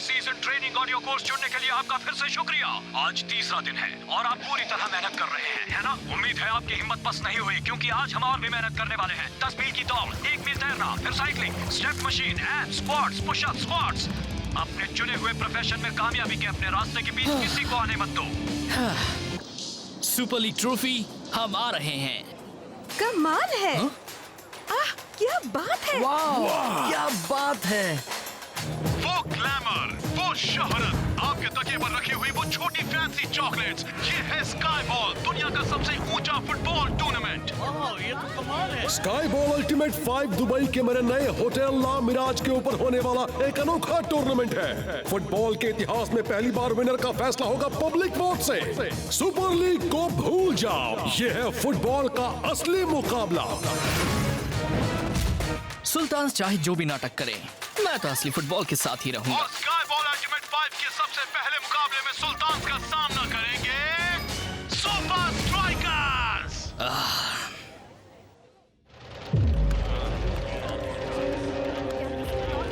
सीजन ट्रेनिंग ऑडियो कोर्स चुनने के लिए आपका फिर से शुक्रिया। आज तीसरा दिन है और आप पूरी तरह मेहनत कर रहे हैं, है ना? उम्मीद है आपकी हिम्मत बस नहीं हुई, क्योंकि आज हम और भी मेहनत करने वाले हैं। 10 मील की दौड़, 1 मील तैरना, फिर cycling, step machine, abs, squats, pushup, squats. अपने चुने हुए प्रोफेशन में कामयाबी के अपने रास्ते के बीच किसी को आने मत दो। सुपर लीग ट्रॉफी हम आ रहे हैं। कमाल है। आह, क्या बात है। क्या बात है। वो ग्लैमर, वो शोहरत, आपके तकिए पर रखी हुई वो छोटी फैंसी चॉकलेट्स, ये है स्काई बॉल, दुनिया का सबसे ऊंचा फुटबॉल टूर्नामेंट। ये तो कमाल है। स्काई बॉल अल्टीमेट 5 दुबई के मेरे नए होटल ला मिराज के ऊपर होने वाला एक अनोखा टूर्नामेंट है। फुटबॉल के इतिहास में पहली बार विनर का फैसला होगा पब्लिक वोट से। सुपर लीग को भूल जाओ, ये है फुटबॉल का असली मुकाबला। सुल्तान चाहे जो भी नाटक करे, मैं तो असली फुटबॉल के साथ ही रहूंगा। और स्काई बॉल अल्टीमेट 5 के सबसे पहले मुकाबले में सुल्तान का सामना करेंगे सुपर स्ट्राइकर्स।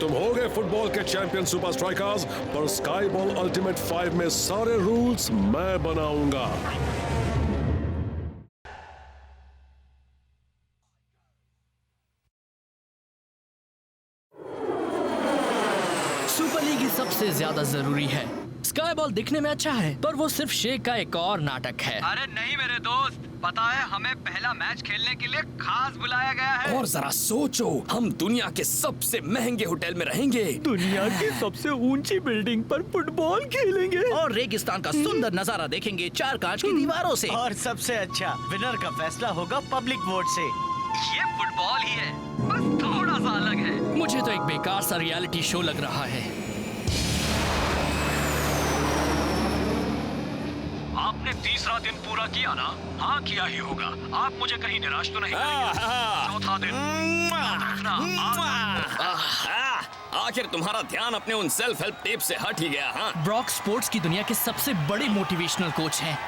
तुम हो गए फुटबॉल के चैंपियन सुपर स्ट्राइकर्स, पर स्काई बॉल अल्टीमेट 5 में सारे रूल्स मैं बनाऊंगा। सुपर लीग ही सबसे ज्यादा जरूरी है। स्काई बॉल दिखने में अच्छा है, पर वो सिर्फ शेख का एक और नाटक है। अरे नहीं मेरे दोस्त, पता है हमें पहला मैच खेलने के लिए खास बुलाया गया है। और जरा सोचो, हम दुनिया के सबसे महंगे होटल में रहेंगे, दुनिया की सबसे ऊंची बिल्डिंग पर फुटबॉल खेलेंगे और रेगिस्तान का सुंदर नजारा देखेंगे 4 कांच की दीवारों से। और सबसे अच्छा, विनर का फैसला होगा पब्लिक वोट से। ये फुटबॉल ही है, बस थोड़ा सा अलग है। मुझे तो एक बेकार सा रियलिटी शो लग रहा है। आपने तीसरा दिन पूरा किया ना? हाँ किया ही होगा। आप मुझे कहीं निराश तो नहीं करेंगे। चौथा दिन। आखिर तुम्हारा ध्यान अपने उन सेल्फ हेल्प टेप से हट ही गया। हाँ, ब्रॉक स्पोर्ट्स की दुनिया के सबसे बड़े मोटिवेशनल कोच हैं।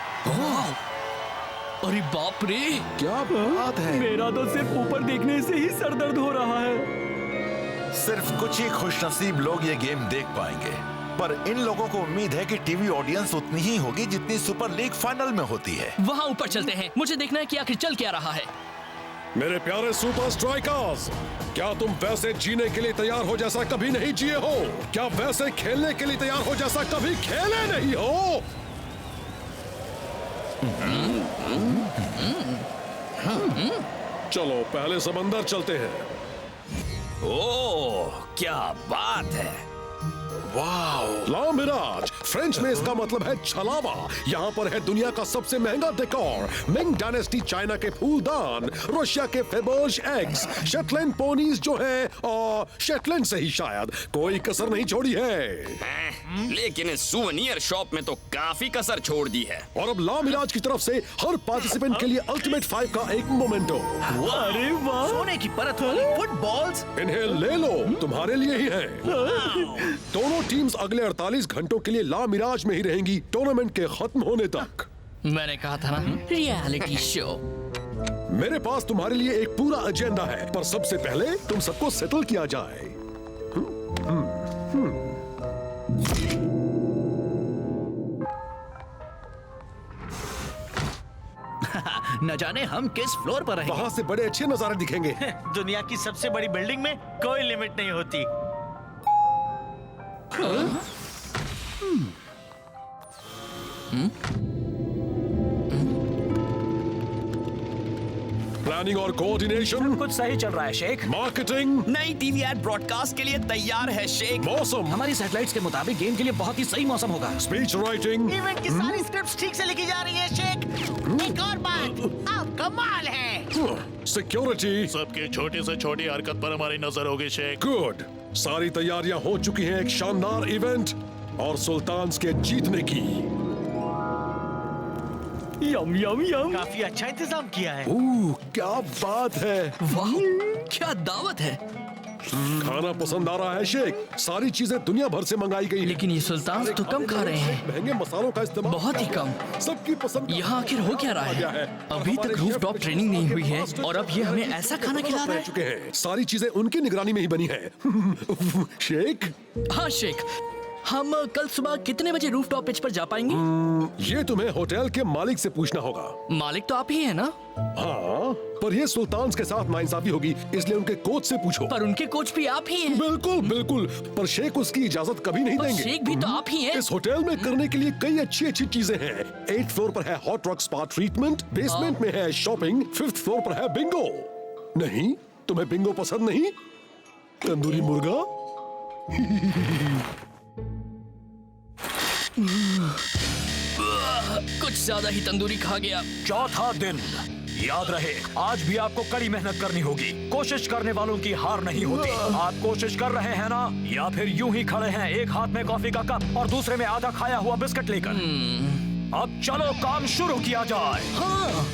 अरे बाप रे, क्या बात है। मेरा तो सिर्फ ऊपर देखने से ही सर दर्द हो रहा है। सिर्फ कुछ ही खुशनसीब लोग ये गेम देख पाएंगे, पर इन लोगों को उम्मीद है कि टीवी ऑडियंस उतनी ही होगी जितनी सुपर लीग फाइनल में होती है। वहाँ ऊपर चलते हैं, मुझे देखना है कि आखिर चल क्या रहा है। मेरे प्यारे सुपर स्ट्राइकर्स, क्या तुम वैसे जीने के लिए तैयार हो जैसा कभी नहीं जिए हो? क्या वैसे खेलने के लिए तैयार हो जैसा कभी खेले नहीं हो? चलो पहले समंदर चलते हैं। ओह, क्या बात है। वाओ! ला मिराज फ्रेंच में इसका मतलब है छलावा। यहाँ पर है दुनिया का सबसे महंगा डेकोर, मिंग डायनेस्टी चाइना के फूलदान, रशिया के फेबर्ज एग्स, शेटलैंड पोनीज जो है और शेटलैंड से ही शायद कोई कसर नहीं छोड़ी है। लेकिन इस सुवेनियर शॉप में तो काफी कसर छोड़ दी है। और अब ला मिराज की तरफ से हर पार्टिसिपेंट के लिए अल्टीमेट 5 का एक मोमेंटो। अरे वाह, सोने की परत वाली फुटबॉल्स। इन्हें ले लो, तुम्हारे लिए ही है। दोनों टीम्स अगले 48 घंटों के लिए ला मिराज में ही रहेंगी, टूर्नामेंट के खत्म होने तक। मैंने कहा था ना, रियलिटी शो। मेरे पास तुम्हारे लिए एक पूरा एजेंडा है, पर सबसे पहले तुम सबको सेटल किया जाए। न जाने हम किस फ्लोर पर रहेंगे। वहाँ से बड़े अच्छे नजारे दिखेंगे। दुनिया की सबसे बड़ी बिल्डिंग में कोई लिमिट नहीं होती। प्लानिंग और कोऑर्डिनेशन कुछ सही चल रहा है शेख। मार्केटिंग, नई टीवी एड ब्रॉडकास्ट के लिए तैयार है शेख। मौसम, हमारी सैटेलाइट्स के मुताबिक गेम के लिए बहुत ही सही मौसम होगा। स्पीच राइटिंग, इवेंट की सारी स्क्रिप्ट्स ठीक से लिखी जा रही है शेख। एक और बात, आप कमाल है। सिक्योरिटी, सबकी छोटी से छोटी हरकत पर हमारी नजर होगी शेख। गुड। सारी तैयारियां हो चुकी हैं एक शानदार इवेंट और सुल्तान्स के जीतने की। यम यम यम। काफी अच्छा इंतजाम किया है। क्या बात है। वाह, क्या दावत है। खाना पसंद आ रहा है शेख? सारी चीजें दुनिया भर से मंगाई गई हैं। लेकिन ये सुल्तान तो कम खा रहे हैं। महंगे मसालों का इस्तेमाल बहुत ही कम। सबकी पसंद का यहाँ आखिर हो क्या रहा है? अभी तक रूफटॉप ट्रेनिंग नहीं हुई है और अब ये हमें ऐसा खाना खिला रहा है। चुके हैं। सारी चीजें उनकी निगरानी में ही बनी है। शेख, हाँ शेख, हम कल सुबह कितने बजे रूफटॉप पिच पर जा पाएंगे? ये तुम्हें होटल के मालिक से पूछना होगा। मालिक तो आप ही है ना? हाँ, पर ये सुल्तान्स के साथ नाइंसाफी होगी, इसलिए उनके कोच से पूछो। पर उनके कोच भी आप ही हैं। बिल्कुल बिल्कुल, पर शेख उसकी इजाजत कभी नहीं देंगे। शेख भी तो आप ही हैं। इस होटल में करने के लिए कई अच्छी अच्छी चीजें हैं। 8th फ्लोर पर है hot rock spa treatment, basement में है शॉपिंग, 5th फ्लोर पर है बिंगो। नहीं, तुम्हें बिंगो पसंद नहीं? तंदूरी मुर्गा? कुछ ज्यादा ही तंदूरी खा गया। चौथा दिन, याद रहे आज भी आपको कड़ी मेहनत करनी होगी। कोशिश करने वालों की हार नहीं होती। आप कोशिश कर रहे हैं ना, या फिर यूं ही खड़े हैं एक हाथ में कॉफी का कप और दूसरे में आधा खाया हुआ बिस्किट लेकर? अब चलो काम शुरू किया जाए। हाँ,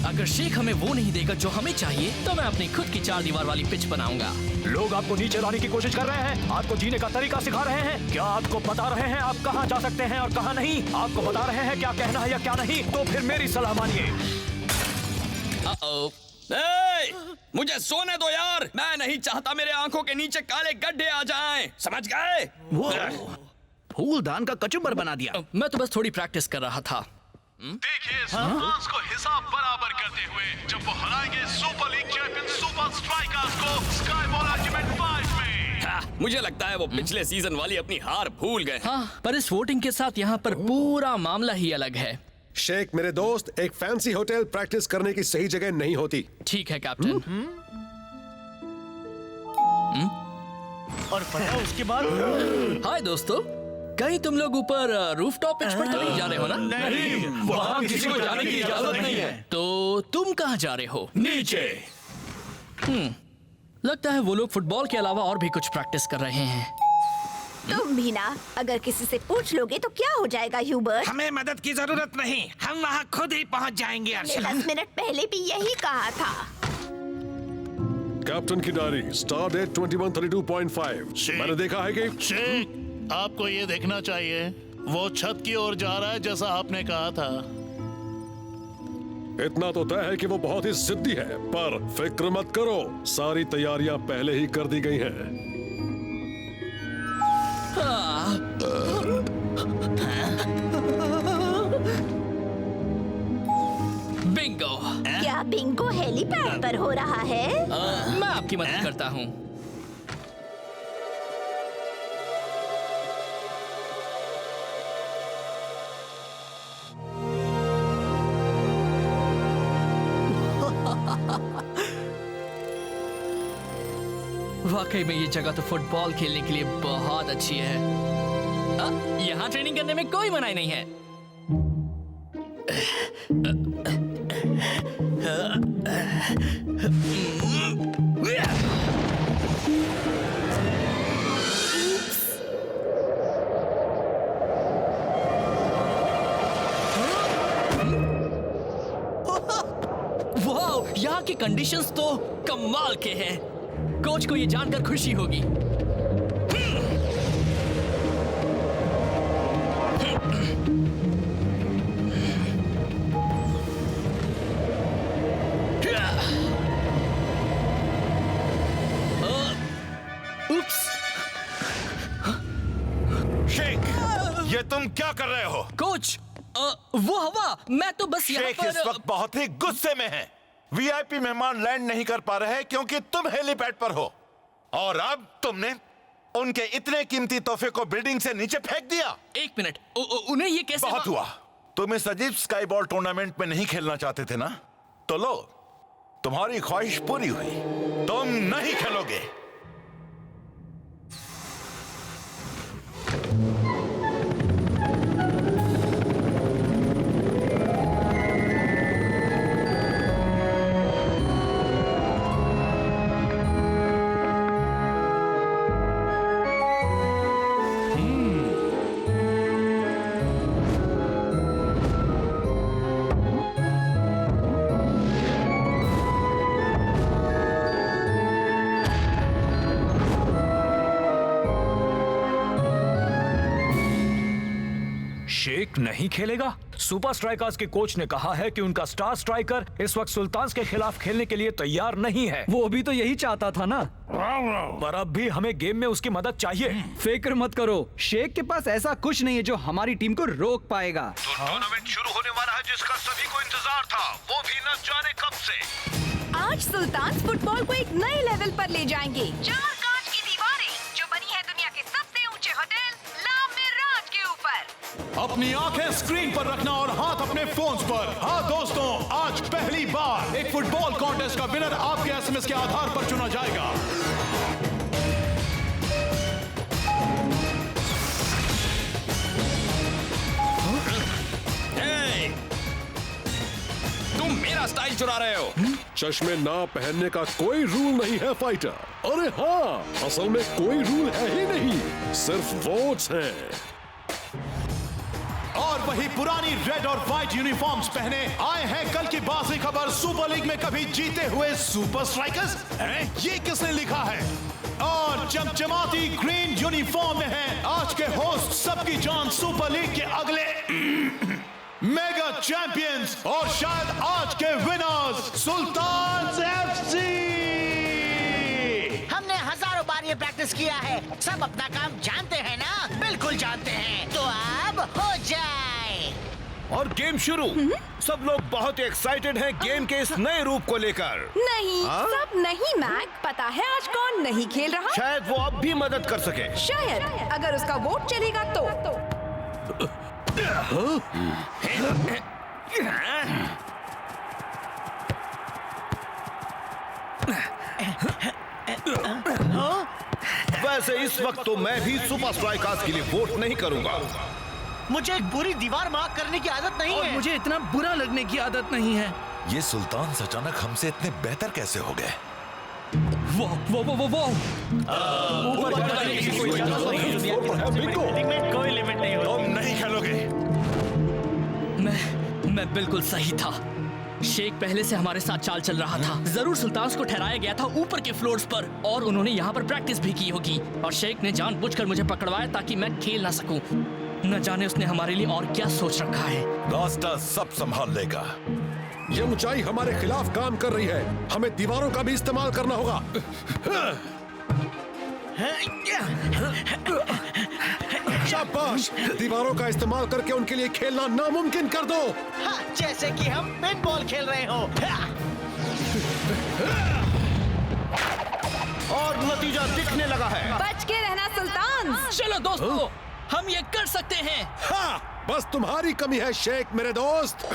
अगर शेख हमें वो नहीं देगा जो हमें चाहिए तो मैं अपनी खुद की 4 दीवार वाली पिच बनाऊंगा। लोग आपको नीचे लाने की कोशिश कर रहे हैं, आपको जीने का तरीका सिखा रहे हैं। क्या आपको बता रहे हैं आप कहाँ जा सकते हैं और कहाँ नहीं? आपको बता रहे हैं क्या कहना है या क्या नहीं? तो फिर मेरी सलाह मानिए। मुझे सोने दो यार, मैं नहीं चाहता मेरे आंखों के नीचे काले गड्ढे आ जाएं। समझ गए? फूलदान का कचुम्बर बना दिया। मैं तो बस थोड़ी प्रैक्टिस कर रहा था। देखिए सुल्तान्स को हिसाब बराबर करते हुए जब वो हराएंगे super league champion super strikers को स्काई बॉल अल्टीमेट 5 में। मुझे लगता है वो पिछले सीजन वाली अपनी हार भूल गए। हाँ, पर इस वोटिंग के साथ यहाँ पर पूरा मामला ही अलग है। शेख मेरे दोस्त, एक फैंसी होटल प्रैक्टिस करने की सही जगह नहीं होती। ठीक है कैप्टन। और पता उसके बाद? हाय दोस्तों, कहीं तुम लोग ऊपर रूफटॉप पिच पर तो नहीं जा रहे हो ना? नहीं, वहाँ किसी को जाने की इजाजत नहीं है। तो तुम कहाँ जा रहे हो? नीचे। लगता है वो लोग फुटबॉल के अलावा और भी कुछ प्रैक्टिस कर रहे हैं। तुम भी ना, अगर किसी से पूछ लोगे तो क्या हो जाएगा ह्यूबर्ट? हमें मदद की जरूरत नहीं, हम वहाँ खुद ही पहुँच जाएंगे। 10 मिनट पहले भी यही कहा था। कैप्टन की डायरी, स्टार डेट 2132.5। मैंने देखा है कि शेख, आपको ये देखना चाहिए, वो छत की ओर जा रहा है जैसा आपने कहा था। इतना तो तय है कि वो बहुत ही जिद्दी है, पर फिक्र मत करो, सारी तैयारियां पहले ही कर दी गई हैं। बिंगो। क्या बिंगो हेलीपैड पर हो रहा है? मैं आपकी मदद करता हूँ। वाकई में ये जगह तो फुटबॉल खेलने के लिए बहुत अच्छी है। यहाँ ट्रेनिंग करने में कोई मनाही नहीं है। वाह, यहाँ की कंडीशंस तो कमाल के हैं। कोच को ये जानकर खुशी होगी। शेख, ये तुम क्या कर रहे हो? कोच, वो हवा, मैं तो बस यहाँ शेख इस वक्त बहुत ही गुस्से में है। वीआईपी मेहमान लैंड नहीं कर पा रहे हैं क्योंकि तुम हेलीपैड पर हो, और अब तुमने उनके इतने कीमती तोहफे को बिल्डिंग से नीचे फेंक दिया। एक मिनट, उन्हें ये कैसे? बहुत हुआ। तुम इस अजीब स्काई बॉल टूर्नामेंट में नहीं खेलना चाहते थे ना, तो लो, तुम्हारी ख्वाहिश पूरी हुई। तुम नहीं खेलोगे। शेख नहीं खेलेगा? सुपर स्ट्राइकर्स के कोच ने कहा है कि उनका स्टार स्ट्राइकर इस वक्त सुल्तान्स के खिलाफ खेलने के लिए तैयार नहीं है। वो भी तो यही चाहता था ना। पर अब भी हमें गेम में उसकी मदद चाहिए। फिक्र मत करो, शेख के पास ऐसा कुछ नहीं है जो हमारी टीम को रोक पाएगा। तो टूर्नामेंट शुरू होने वाला है जिसका सभी को इंतजार था, वो भी न जाने कब से। आज सुल्तान फुटबॉल को एक नए लेवल पर ले जाएंगे। 4 कांच की दीवारें जो बनी है दुनिया के सबसे ऊंचे होटल ला मिराज के ऊपर। अपनी आंखें स्क्रीन पर रखना और हाथ अपने फोन्स पर। हाँ दोस्तों, आज पहली बार एक फुटबॉल कॉन्टेस्ट का विनर आपके एसएमएस के आधार पर चुना जाएगा। तुम मेरा स्टाइल चुरा रहे हो। चश्मे ना पहनने का कोई रूल नहीं है फाइटर। अरे हाँ, असल में कोई रूल है ही नहीं, सिर्फ वोट्स हैं। और वही पुरानी रेड और व्हाइट यूनिफॉर्म्स पहने आए हैं कल की बाजी खबर सुपर लीग में कभी जीते हुए सुपर स्ट्राइकर्स हैं? ये किसने लिखा है? और चमचमाती ग्रीन यूनिफॉर्म में है आज के होस्ट सबकी जान सुपर लीग के अगले मेगा चैंपियंस और शायद आज के विनर्स सुल्तान एफसी। हमने हजारों बार ये प्रैक्टिस किया है, सब अपना काम जानते हैं ना? बिल्कुल जानते हैं, तो अब हो जाए। और गेम शुरू। सब लोग बहुत एक्साइटेड हैं गेम के इस नए रूप को लेकर। नहीं, सब नहीं मैक, पता है आज कौन नहीं खेल रहा? शायद वो अब भी मदद कर सके। शायद, अगर उसका वोट चलेगा तो। वैसे इस वक्त तो मैं भी सुपर स्ट्राइकर्स के लिए वोट नहीं करूंगा। मुझे एक बुरी दीवार मार्क करने की आदत नहीं है। मुझे इतना बुरा लगने की आदत नहीं है। ये सुल्तान अचानक हमसे इतने बेहतर कैसे हो गए? कोई लिमिट नहीं होती। तुम नहीं खेलोगे। मैं बिल्कुल सही था। शेख पहले से हमारे साथ चाल चल रहा था। जरूर सुल्तान को ठहराया गया था ऊपर के फ्लोर्स पर, और उन्होंने यहाँ पर प्रैक्टिस भी की होगी। और शेख ने जानबूझकर मुझे पकड़वाया ताकि मैं खेल ना सकूं। न जाने उसने हमारे लिए और क्या सोच रखा है। रास्ता सब संभाल लेगा। ये ऊंचाई हमारे खिलाफ काम कर रही है, हमें दीवारों का भी इस्तेमाल करना होगा। शाबाश, दीवारों का इस्तेमाल करके उनके लिए खेलना नामुमकिन कर दो। हाँ, जैसे कि हम पेंटबॉल खेल रहे हो। और नतीजा दिखने लगा है। बच के रहना सुल्तान। चलो दोस्तों, हम ये कर सकते हैं। हाँ, बस तुम्हारी कमी है शेख मेरे दोस्त।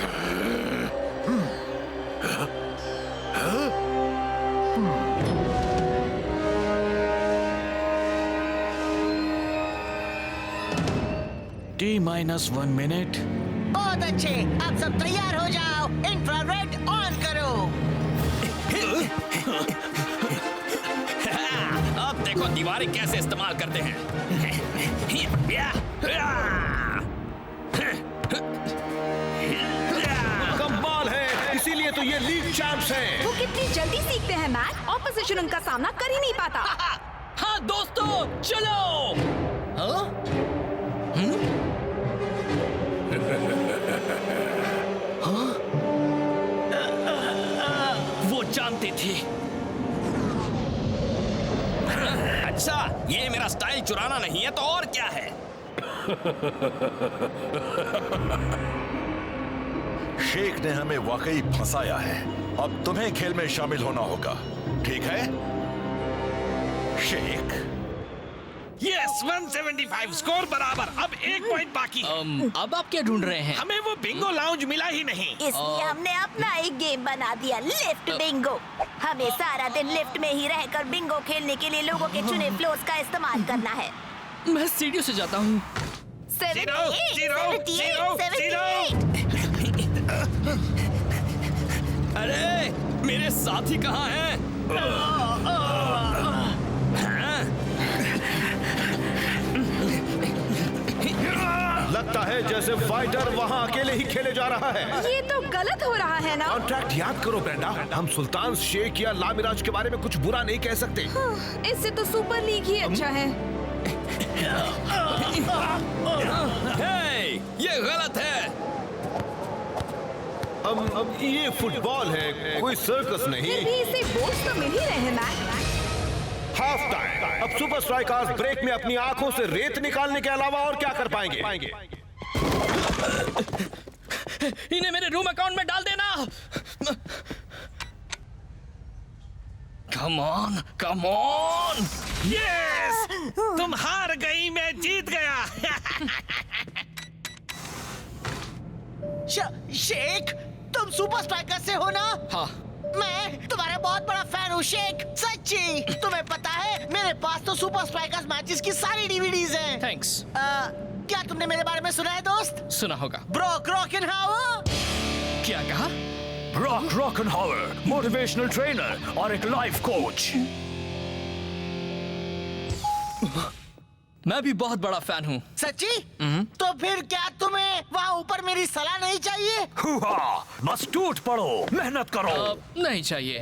T-1 minute. बहुत अच्छे, अब सब तैयार हो जाओ। इंफ्रारेड ऑन करो। अब देखो दीवारें कैसे इस्तेमाल करते हैं। कमाल है, इसीलिए तो ये लीग चैंप्स हैं। वो कितनी जल्दी सीखते हैं मैक, ऑपोजिशन उनका सामना कर ही नहीं पाता। हाँ दोस्तों, चलो। हाँ? वो जानते थे। अच्छा, ये मेरा स्टाइल चुराना नहीं है तो और क्या है? शेख ने हमें वाकई फंसाया है। अब तुम्हें खेल में शामिल होना होगा, ठीक है शेख? यस, 175 स्कोर बराबर। अब 1 पॉइंट बाकी है। अब आप क्या ढूंढ रहे हैं? हमें वो बिंगो लाउंज मिला ही नहीं। इसलिए हमने अपना एक गेम बना दिया, लिफ्ट बिंगो। हमें सारा दिन लिफ्ट में ही रहकर बिंगो खेलने के लिए लोगों के चुने फ्लोर्स का इस्तेमाल करना है। मैं सीढ़ियों से जाता हूँ। 78 अरे मेरे साथी कहाँ हैं? लगता है जैसे फाइटर वहाँ अकेले ही खेले जा रहा है। ये तो गलत हो रहा है ना। कॉन्ट्रैक्ट याद करो ब्रेंडा, हम सुल्तान शेख या लामिराज के बारे में कुछ बुरा नहीं कह सकते। इससे तो सुपर लीग ही अच्छा है। हे, ये गलत है। अब ये फुटबॉल है, कोई सर्कस नहीं। फिर भी इसे बोल्स तो मिल ही रहे हैं मैक। Half time. अब सुपर स्ट्राइकर्स ब्रेक में अपनी आंखों से रेत निकालने के अलावा और क्या कर पाएंगे? इन्हें मेरे रूम अकाउंट में डाल देना। Come on, come on. Yes, तुम हार गई, मैं जीत गया। शेख, तुम सुपर स्ट्राइकर से हो ना? हाँ। मैं तुम्हारा बहुत बड़ा फैन हूँ शेख, सच्ची। तुम्हें पता है मेरे पास तो सुपर स्ट्राइकर्स मैचेस की सारी डीवीडीज हैं। थैंक्स। क्या तुमने मेरे बारे में सुना है दोस्त? सुना होगा। ब्रॉक रॉकनहावर। क्या कहा? ब्रॉक रॉकनहावर, मोटिवेशनल ट्रेनर और एक लाइफ कोच। मैं भी बहुत बड़ा फैन हूँ। सच्ची? तो फिर क्या तुम्हें वहाँ ऊपर मेरी सलाह नहीं चाहिए? हुआ, बस टूट पड़ो, मेहनत करो। नहीं चाहिए।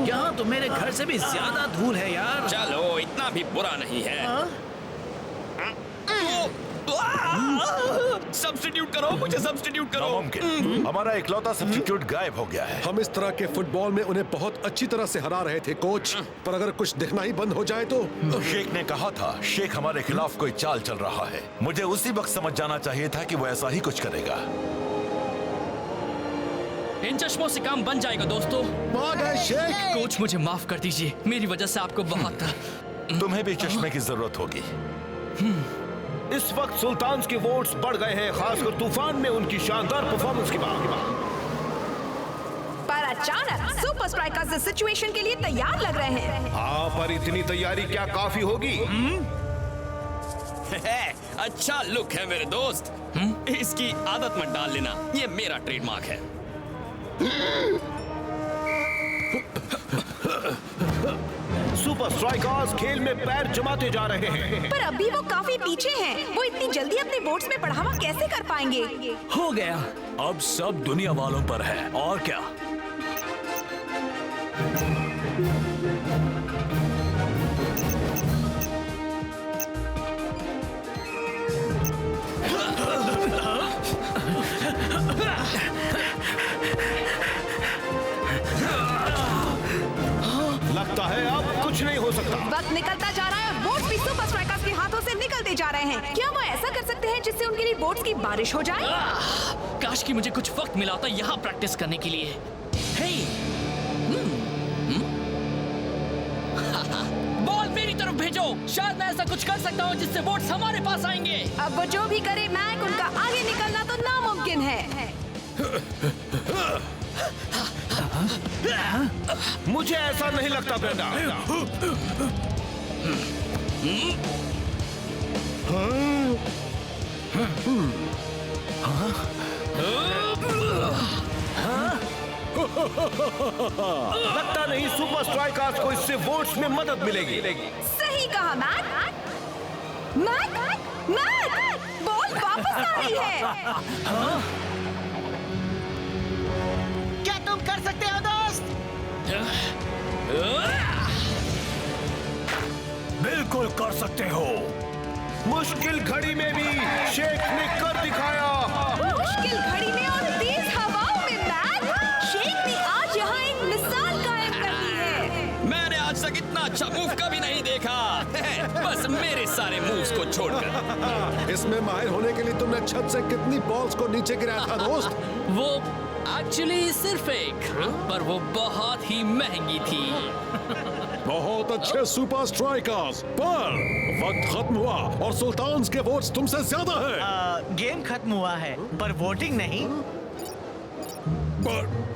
यहाँ तो मेरे घर से भी ज्यादा धूल है यार। चलो, इतना भी बुरा नहीं है। सब्स्टिट्यूट करो, मुझे सब्स्टिट्यूट करो। नामुमकिन, हमारा इकलौता सब्स्टिट्यूट गायब हो गया है। हम इस तरह के फुटबॉल में उन्हें बहुत अच्छी तरह से हरा रहे थे कोच, पर अगर कुछ दिखना ही बंद हो जाए तो। शेख ने कहा था शेख हमारे खिलाफ कोई चाल चल रहा है। मुझे उसी वक्त समझ जाना चाहिए था कि वो ऐसा ही कुछ करेगा। इन चश्मों से काम बन जाएगा दोस्तों। शेख, कोच मुझे माफ कर दीजिए, मेरी वजह से आपको बहुत। तुम्हें भी चश्मे की जरूरत होगी। इस वक्त सुल्तान के वोट्स बढ़ गए हैं, खासकर तूफान में उनकी शानदार परफॉर्मेंस के बाद। पर अचानक सुपर स्ट्राइकर्स इस सिचुएशन के लिए तैयार लग रहे हैं। हाँ, पर इतनी तैयारी क्या काफी होगी? अच्छा लुक है मेरे दोस्त। इसकी आदत मत डाल लेना, ये मेरा ट्रेडमार्क है। सुपर स्ट्राइकर्स खेल में पैर जमाते जा रहे हैं। पर अभी वो काफी पीछे हैं। वो इतनी जल्दी अपने वोट्स में बढ़ावा कैसे कर पाएंगे? हो गया, अब सब दुनिया वालों पर है, और क्या। लगता है अब कुछ नहीं हो सकता। वक्त निकलता जा रहा है और वोट्स भी सुपर स्ट्राइकर्स के हाथों से निकलते जा रहे हैं। क्या वो ऐसा कर सकते हैं जिससे उनके लिए वोट्स की बारिश हो जाए? काश कि मुझे कुछ वक्त मिला होता यहाँ प्रैक्टिस करने के लिए। हे, बॉल मेरी तरफ भेजो। शायद मैं ऐसा कुछ कर सकता हूँ जिससे वोट्स हमारे पास आएंगे। अब वो जो भी करे मैक, उनका आगे निकलना तो नामुमकिन है। मुझे ऐसा नहीं लगता ब्रेंडा। लगता नहीं सुपर स्ट्राइकर्स को इससे वोट्स में मदद मिलेगी। सही कहा मैट। बॉल वापस आ रही है। क्या तुम कर सकते हो दोस्त? बिल्कुल कर सकते हो। मुश्किल घड़ी में भी शेख ने कर दिखाया। मुश्किल घड़ी में और तेज हवाओं में मैट, शेख ने आज यहाँ एक मिसाल कायम कर दी है। मैंने आज तक इतना अच्छा मूव कभी नहीं देखा। बस मेरे सारे मूव्स को छोड़कर। इसमें माहिर होने के लिए तुमने छत से कितनी बॉल्स को नीचे गिराया था दोस्त? वो एक्चुअली सिर्फ एक, पर वो बहुत ही महंगी थी। बहुत अच्छे सुपर स्ट्राइकर्स, पर वक्त खत्म हुआ और सुल्तान के वोट्स तुमसे ज्यादा हैं। गेम खत्म हुआ है, पर वोटिंग नहीं।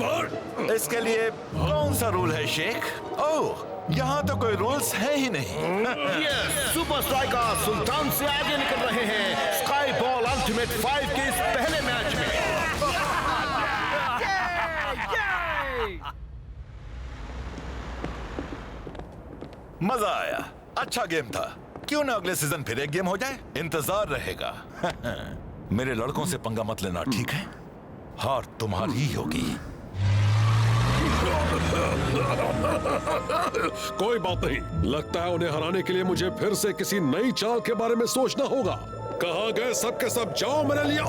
पर इसके लिए कौन सा रूल है शेख? ओह, यहाँ तो कोई रूल्स है ही नहीं। सुपर स्ट्राइकर सुल्तान से आगे निकल रहे हैं स्काई बॉल अल्टीमेट 5 के इस पहले मैच में। मजा आया, अच्छा गेम था। क्यों ना अगले सीजन फिर एक गेम हो जाए? इंतजार रहेगा। मेरे लड़कों से पंगा मत लेना, ठीक है? हार तुम्हारी ही होगी। कोई बात नहीं, लगता है उन्हें हराने के लिए मुझे फिर से किसी नई चाल के बारे में सोचना होगा। कहाँ गए सब के सब? जाओ मेरे लिए।